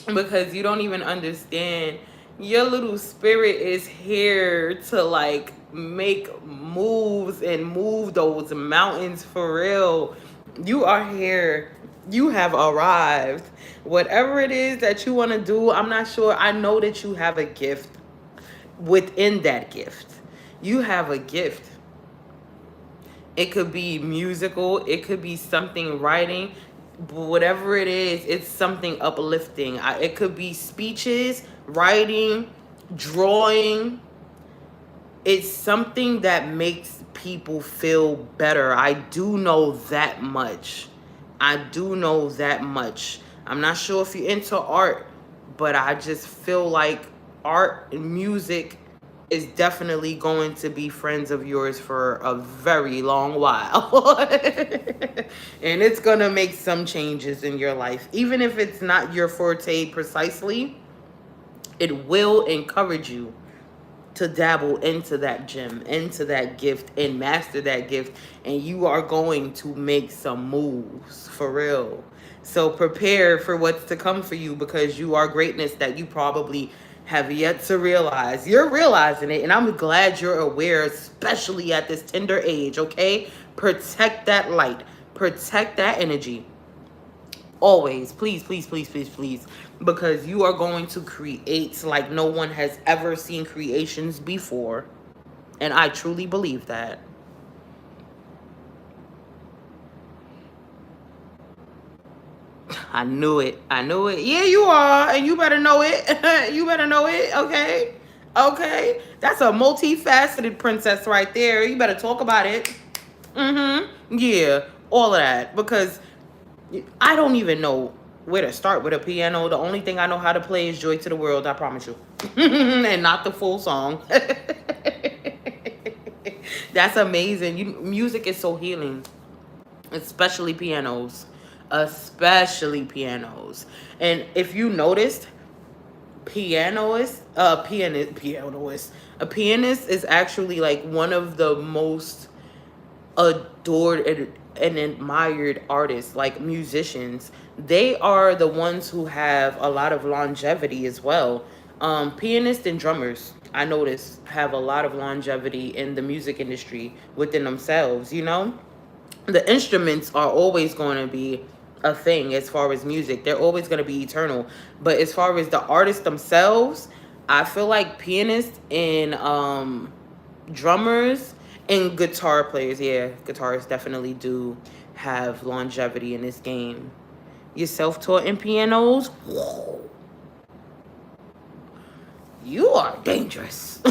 Because you don't even understand. Your little spirit is here to like make moves and move those mountains for real. You are here. You have arrived. Whatever it is that you want to do, I'm not sure. I know that you have a gift within that gift. You have a gift. It could be musical, it could be something writing, but whatever it is, it's something uplifting. It could be speeches, writing, drawing. It's something that makes people feel better. I do know that much. I do know that much. I'm not sure if you're into art, but I just feel like art and music is definitely going to be friends of yours for a very long while. And it's going to make some changes in your life. Even if it's not your forte precisely, it will encourage you to dabble into that gem, into that gift, and master that gift. And you are going to make some moves for real. So prepare for what's to come for you, because you are greatness that you probably have yet to realize. You're realizing it, and I'm glad you're aware, especially at this tender age, okay? Protect that light. Protect that energy. Always, please, please, please, please, please, because you are going to create like no one has ever seen creations before, and I truly believe that. I knew it. I knew it. Yeah, you are, and you better know it. You better know it. Okay, okay. That's a multifaceted princess right there. You better talk about it. Yeah, all of that, because I don't even know where to start with a piano. The only thing I know how to play is Joy to the World, I promise you. And not the full song. That's amazing. Music is so healing, especially pianos. Especially pianos. And if you noticed, a pianist is actually like one of the most adored and admired artists, like musicians. They are the ones who have a lot of longevity as well. Pianists and drummers, I notice, have a lot of longevity in the music industry within themselves, you know? The instruments are always going to be a thing as far as music. They're always going to be eternal. But as far as the artists themselves, I feel like pianists and drummers and guitar players, yeah, guitarists definitely do have longevity in this game. You're self-taught in pianos? Whoa. You are dangerous.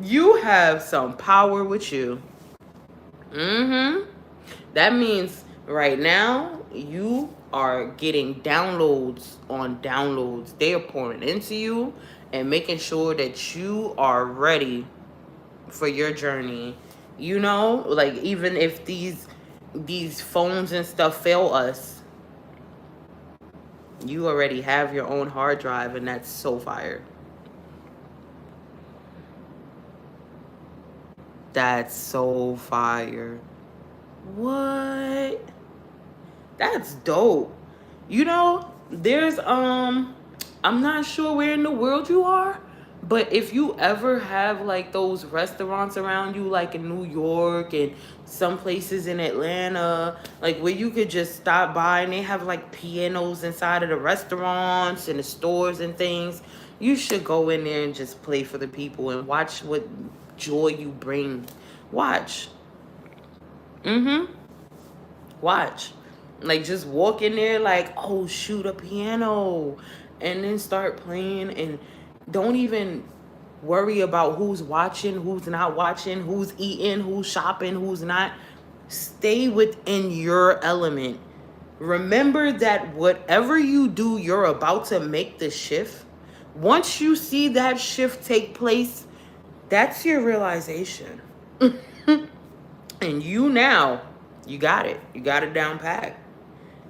You have some power with you. That means right now you are getting downloads on downloads. They are pouring into you and making sure that you are ready for your journey. You know, like even if these phones and stuff fail us, you already have your own hard drive, and that's so fire. That's so fire. What? That's dope. You know, there's I'm not sure where in the world you are, but if you ever have like those restaurants around you, like in New York and some places in Atlanta, like where you could just stop by and they have like pianos inside of the restaurants and the stores and things, you should go in there and just play for the people and watch what joy you bring. Watch. Watch. Like just walk in there like, oh shoot, a piano, and then start playing, and don't even worry about who's watching, who's not watching, who's eating, who's shopping, who's not. Stay within your element. Remember that whatever you do, you're about to make the shift. Once you see that shift take place, that's your realization. And you now, you got it. You got it down pat.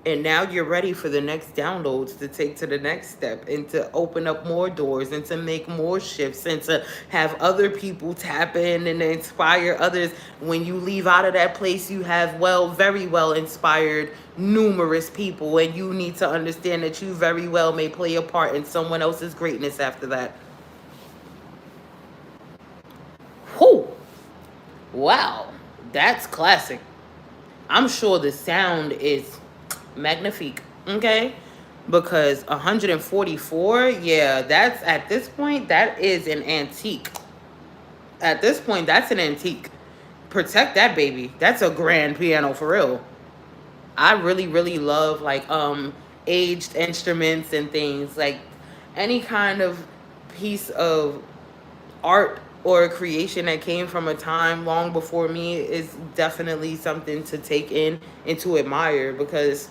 And now you're ready for the next downloads to take to the next step and to open up more doors and to make more shifts and to have other people tap in and inspire others. When you leave out of that place, you have very well inspired numerous people, and you need to understand that you very well may play a part in someone else's greatness after that. Whew. Wow, that's classic. I'm sure the sound is magnifique, okay? Because 144, yeah, that's at this point, that is an antique. At this point, that's an antique. Protect that baby. That's a grand piano for real. I really, really love like aged instruments and things. Like any kind of piece of art or creation that came from a time long before me is definitely something to take in and to admire, because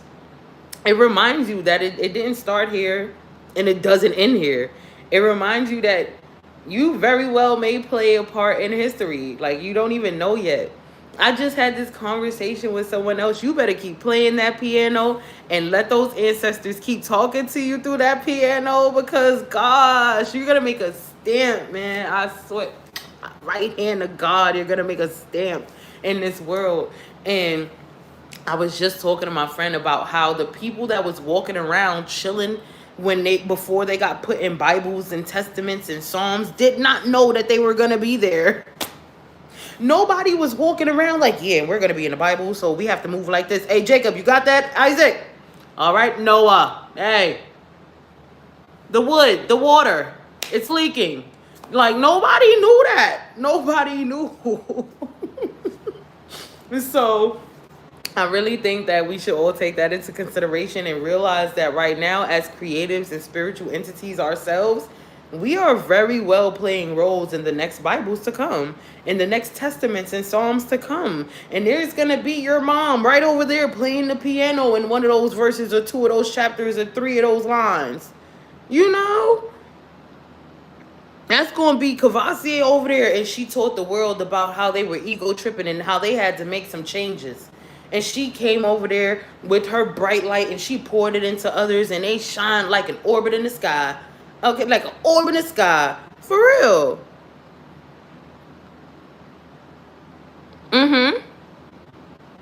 it reminds you that it didn't start here and it doesn't end here. It reminds you that you very well may play a part in history. Like, you don't even know yet. I just had this conversation with someone else. You better keep playing that piano and let those ancestors keep talking to you through that piano, because, gosh, you're going to make a stamp, man. I swear. Right hand of God, you're going to make a stamp in this world. And I was just talking to my friend about how the people that was walking around chilling before they got put in Bibles and Testaments and Psalms did not know that they were going to be there. Nobody was walking around like, yeah, we're going to be in the Bible, so we have to move like this. Hey, Jacob, you got that? Isaac. All right, Noah. Hey. The wood, the water, it's leaking. Like, nobody knew that. Nobody knew. So I really think that we should all take that into consideration and realize that right now, as creatives and spiritual entities ourselves, we are very well playing roles in the next Bibles to come, in the next Testaments and Psalms to come. And there's going to be your mom right over there playing the piano in one of those verses or two of those chapters or three of those lines. You know? That's going to be Cavassier over there, and she taught the world about how they were ego tripping and how they had to make some changes. And she came over there with her bright light and she poured it into others, and they shine like an orbit in the sky. Okay, like an orb in the sky. For real.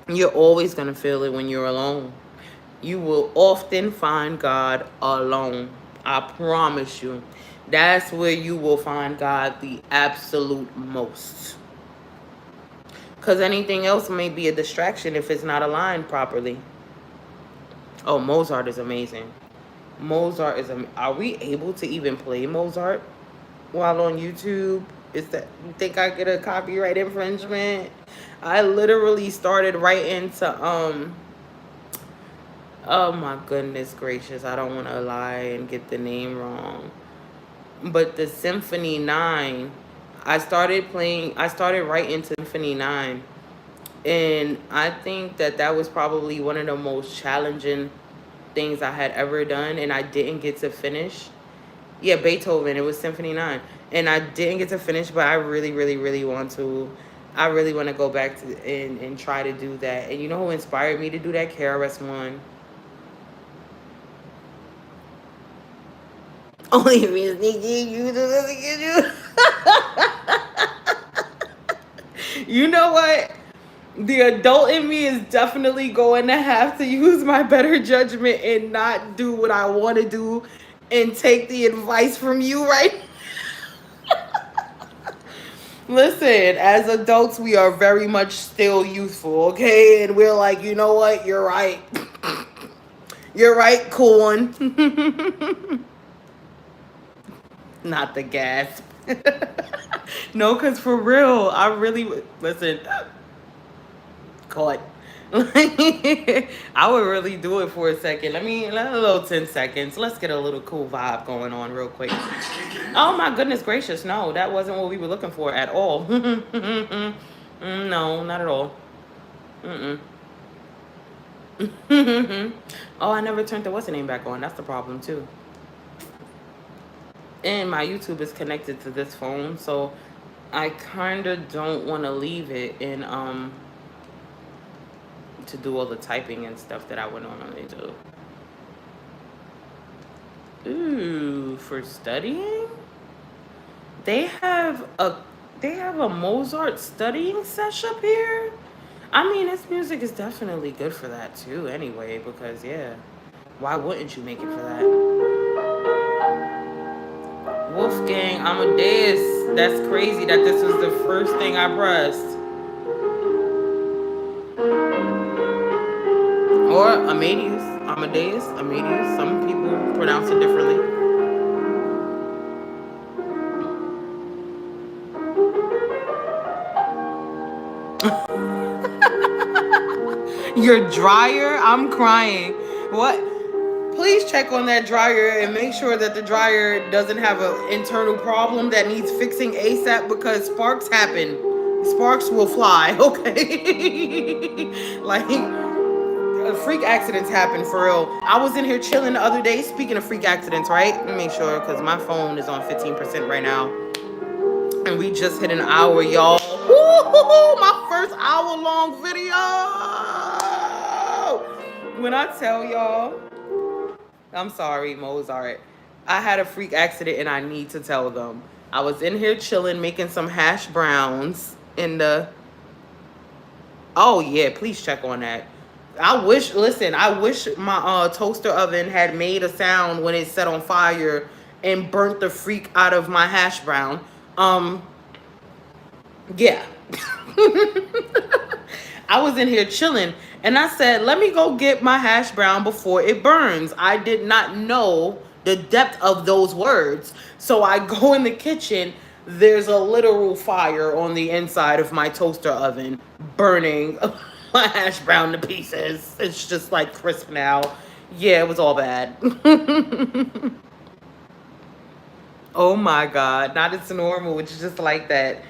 You're always going to feel it when you're alone. You will often find God alone. I promise you. That's where you will find God the absolute most. Because anything else may be a distraction if it's not aligned properly. Oh, Mozart is amazing. Mozart is Are we able to even play Mozart while on YouTube? You think I get a copyright infringement? I literally started right into oh my goodness gracious, I don't want to lie and get the name wrong. But the Symphony 9, I started right into Symphony 9. And I think that was probably one of the most challenging things I had ever done, and I didn't get to finish. Yeah, Beethoven, it was Symphony 9. And I didn't get to finish, but I really, really, really want to. I really want to go back to and try to do that. And you know who inspired me to do that? KRS-One. Only reason you to you. You know what? The adult in me is definitely going to have to use my better judgment and not do what I want to do and take the advice from you, right? Listen, as adults, we are very much still youthful, okay? And we're like, you know what? You're right. You're right, corn. Not the gasp. No, because for real, I really... Listen... Caught. Like, I would really do it for a second. Let a little 10 seconds. Let's get a little cool vibe going on real quick. Oh my goodness gracious, no, that wasn't what we were looking for at all. No, not at all. Mm-mm. Oh, I never turned the what's the name back on. That's the problem too. And my YouTube is connected to this phone, so I kind of don't want to leave it in to do all the typing and stuff that I would normally do. Ooh, for studying? They have a Mozart studying session up here. I mean, this music is definitely good for that too anyway, because yeah, why wouldn't you make it for that? Wolfgang Amadeus. That's crazy that this was the first thing I pressed. Or Amadeus. Amadeus. Amadeus. Some people pronounce it differently. Your dryer? I'm crying. What? Please check on that dryer and make sure that the dryer doesn't have an internal problem that needs fixing ASAP, because sparks happen. Sparks will fly, okay? Like, freak accidents happen for real. I was in here chilling the other day. Speaking of freak accidents, right? Let me make sure, because my phone is on 15% right now. And we just hit an hour, y'all. Woo-hoo-hoo, my first hour-long video. When I tell y'all, I'm sorry, Mozart. I had a freak accident and I need to tell them. I was in here chilling, making some hash browns in the... Oh, yeah, please check on that. I wish my toaster oven had made a sound when it set on fire and burnt the freak out of my hash brown. Yeah. I was in here chilling and I said, let me go get my hash brown before it burns. I did not know the depth of those words. So I go in the kitchen. There's a literal fire on the inside of my toaster oven, burning my hash brown to pieces. It's just like crisp now. Yeah, it was all bad. Oh my God. Not it's normal. It's just like that.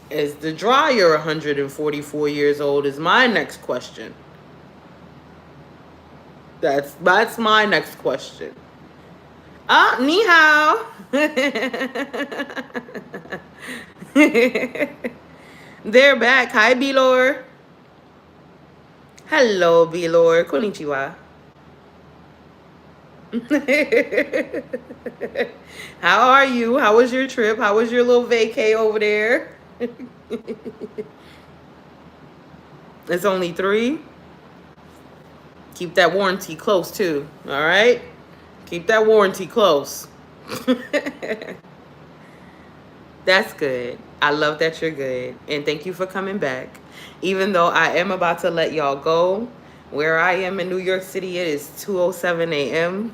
Is the dryer 144 years old is my next question. That's my next question. Ah, ni hao. They're back. Hi, Bilor. Hello, Bilor. Konnichiwa. How are you? How was your trip? How was your little vacay over there? It's only 3. Keep that warranty close too. All right, keep that warranty close. That's good. I love that you're good, and thank you for coming back. Even though I am about to let y'all go, where I am in New York City, it is 2:07 a.m.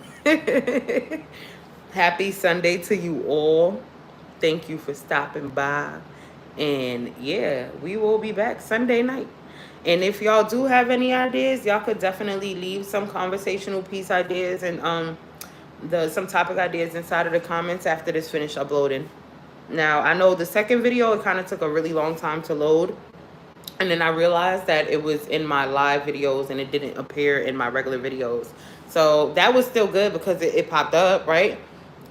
Happy Sunday to you all. Thank you for stopping by. And yeah, we will be back Sunday night. And if y'all do have any ideas, y'all could definitely leave some conversational piece ideas and some topic ideas inside of the comments after this finished uploading. Now, I know the second video, it kind of took a really long time to load. And then I realized that it was in my live videos and it didn't appear in my regular videos. So that was still good because it popped up, right?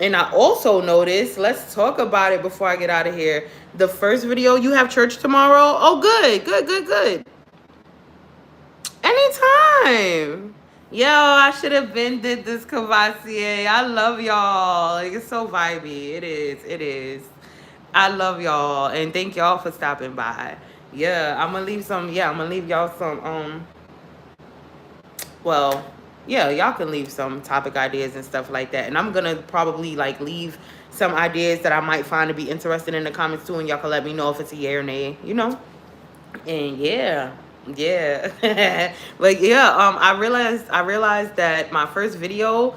And I also noticed, let's talk about it before I get out of here. The first video, you have church tomorrow? Oh, good, good, good, good. Anytime. Yo, I should have been did this Cavassier. I love y'all. Like, it's so vibey. It is. It is. I love y'all. And thank y'all for stopping by. Yeah, I'm going to leave some. Yeah, I'm going to leave y'all some. Well, yeah, y'all can leave some topic ideas and stuff like that. And I'm going to probably like leave some ideas that I might find to be interesting in the comments too. And y'all can let me know if it's a yay or nay, you know. And yeah. Yeah. But yeah, I realized that my first video,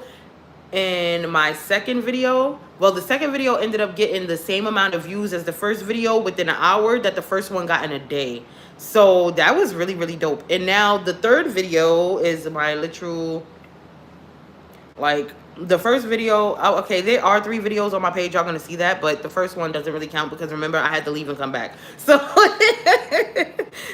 And my second video, well, the second video ended up getting the same amount of views as the first video within an hour that the first one got in a day. So that was really, really dope. And now the third video is my literal, like, the first video, oh, okay, there are 3 videos on my page, y'all gonna see that, but the first one doesn't really count because remember I had to leave and come back. So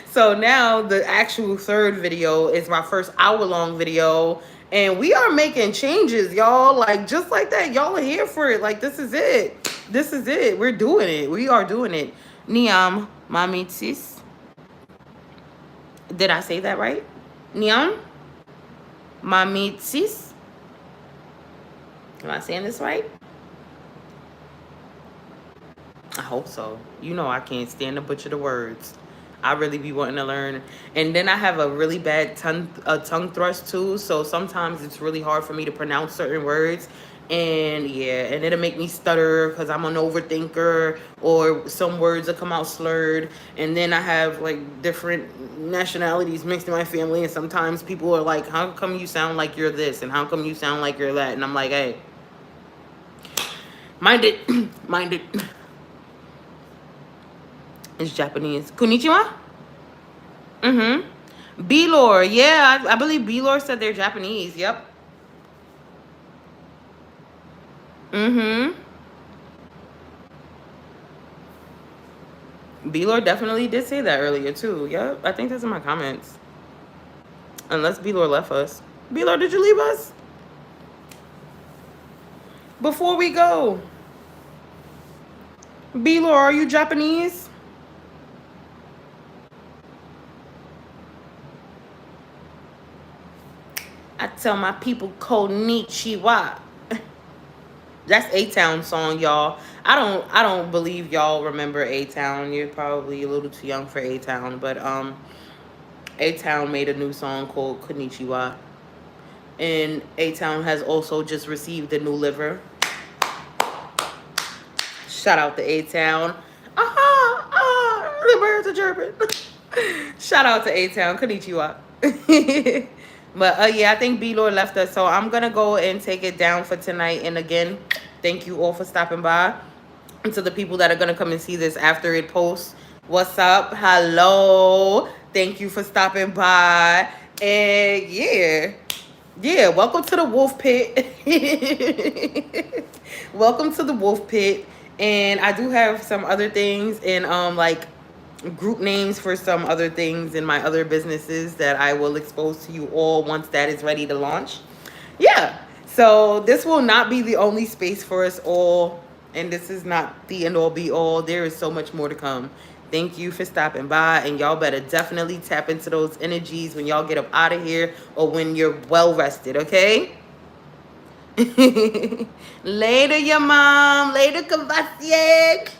so now the actual third video is my first hour-long video, and we are making changes, y'all, like, just like that. Y'all are here for it. Like, this is it. This is it. We're doing it. We are doing it. Niam Mamitsis. Did I say that right? Niam Mamitsis. Am I saying this right? I hope so. You know I can't stand to butcher the words. I really be wanting to learn. And then I have a really bad tongue thrust too. So sometimes it's really hard for me to pronounce certain words. And yeah, and it'll make me stutter because I'm an overthinker, or some words will come out slurred. And then I have like different nationalities mixed in my family. And sometimes people are like, how come you sound like you're this? And how come you sound like you're that? And I'm like, hey, mind it. Mind it. It's Japanese. Konnichiwa? Mm-hmm. B-Lore. Yeah, I believe B-Lore said they're Japanese. Yep. Mm-hmm. B-Lore definitely did say that earlier, too. Yep. I think that's in my comments. Unless B-Lore left us. B-Lore, did you leave us? Before we go. B-Lore, are you Japanese? I tell my people konnichiwa. That's A-Town song, y'all. I don't believe y'all remember A-Town. You're probably a little too young for A-Town, but A-Town made a new song called Konnichiwa. And A-Town has also just received a new liver. Shout out to A-Town. The birds are chirping. Shout out to A-Town. Konnichiwa. But yeah, I think B-Lore left us. So I'm going to go and take it down for tonight. And again, thank you all for stopping by. And to the people that are going to come and see this after it posts, what's up? Hello. Thank you for stopping by. And yeah, welcome to the Wolf Pit. Welcome to the Wolf Pit. And I do have some other things in like group names for some other things in my other businesses that I will expose to you all once that is ready to launch. Yeah, so this will not be the only space for us all, and this is not the end all be all. There is so much more to come. Thank you for stopping by, and y'all better definitely tap into those energies when y'all get up out of here or when you're well rested, okay? Later, your mom. Later, Kavasiek.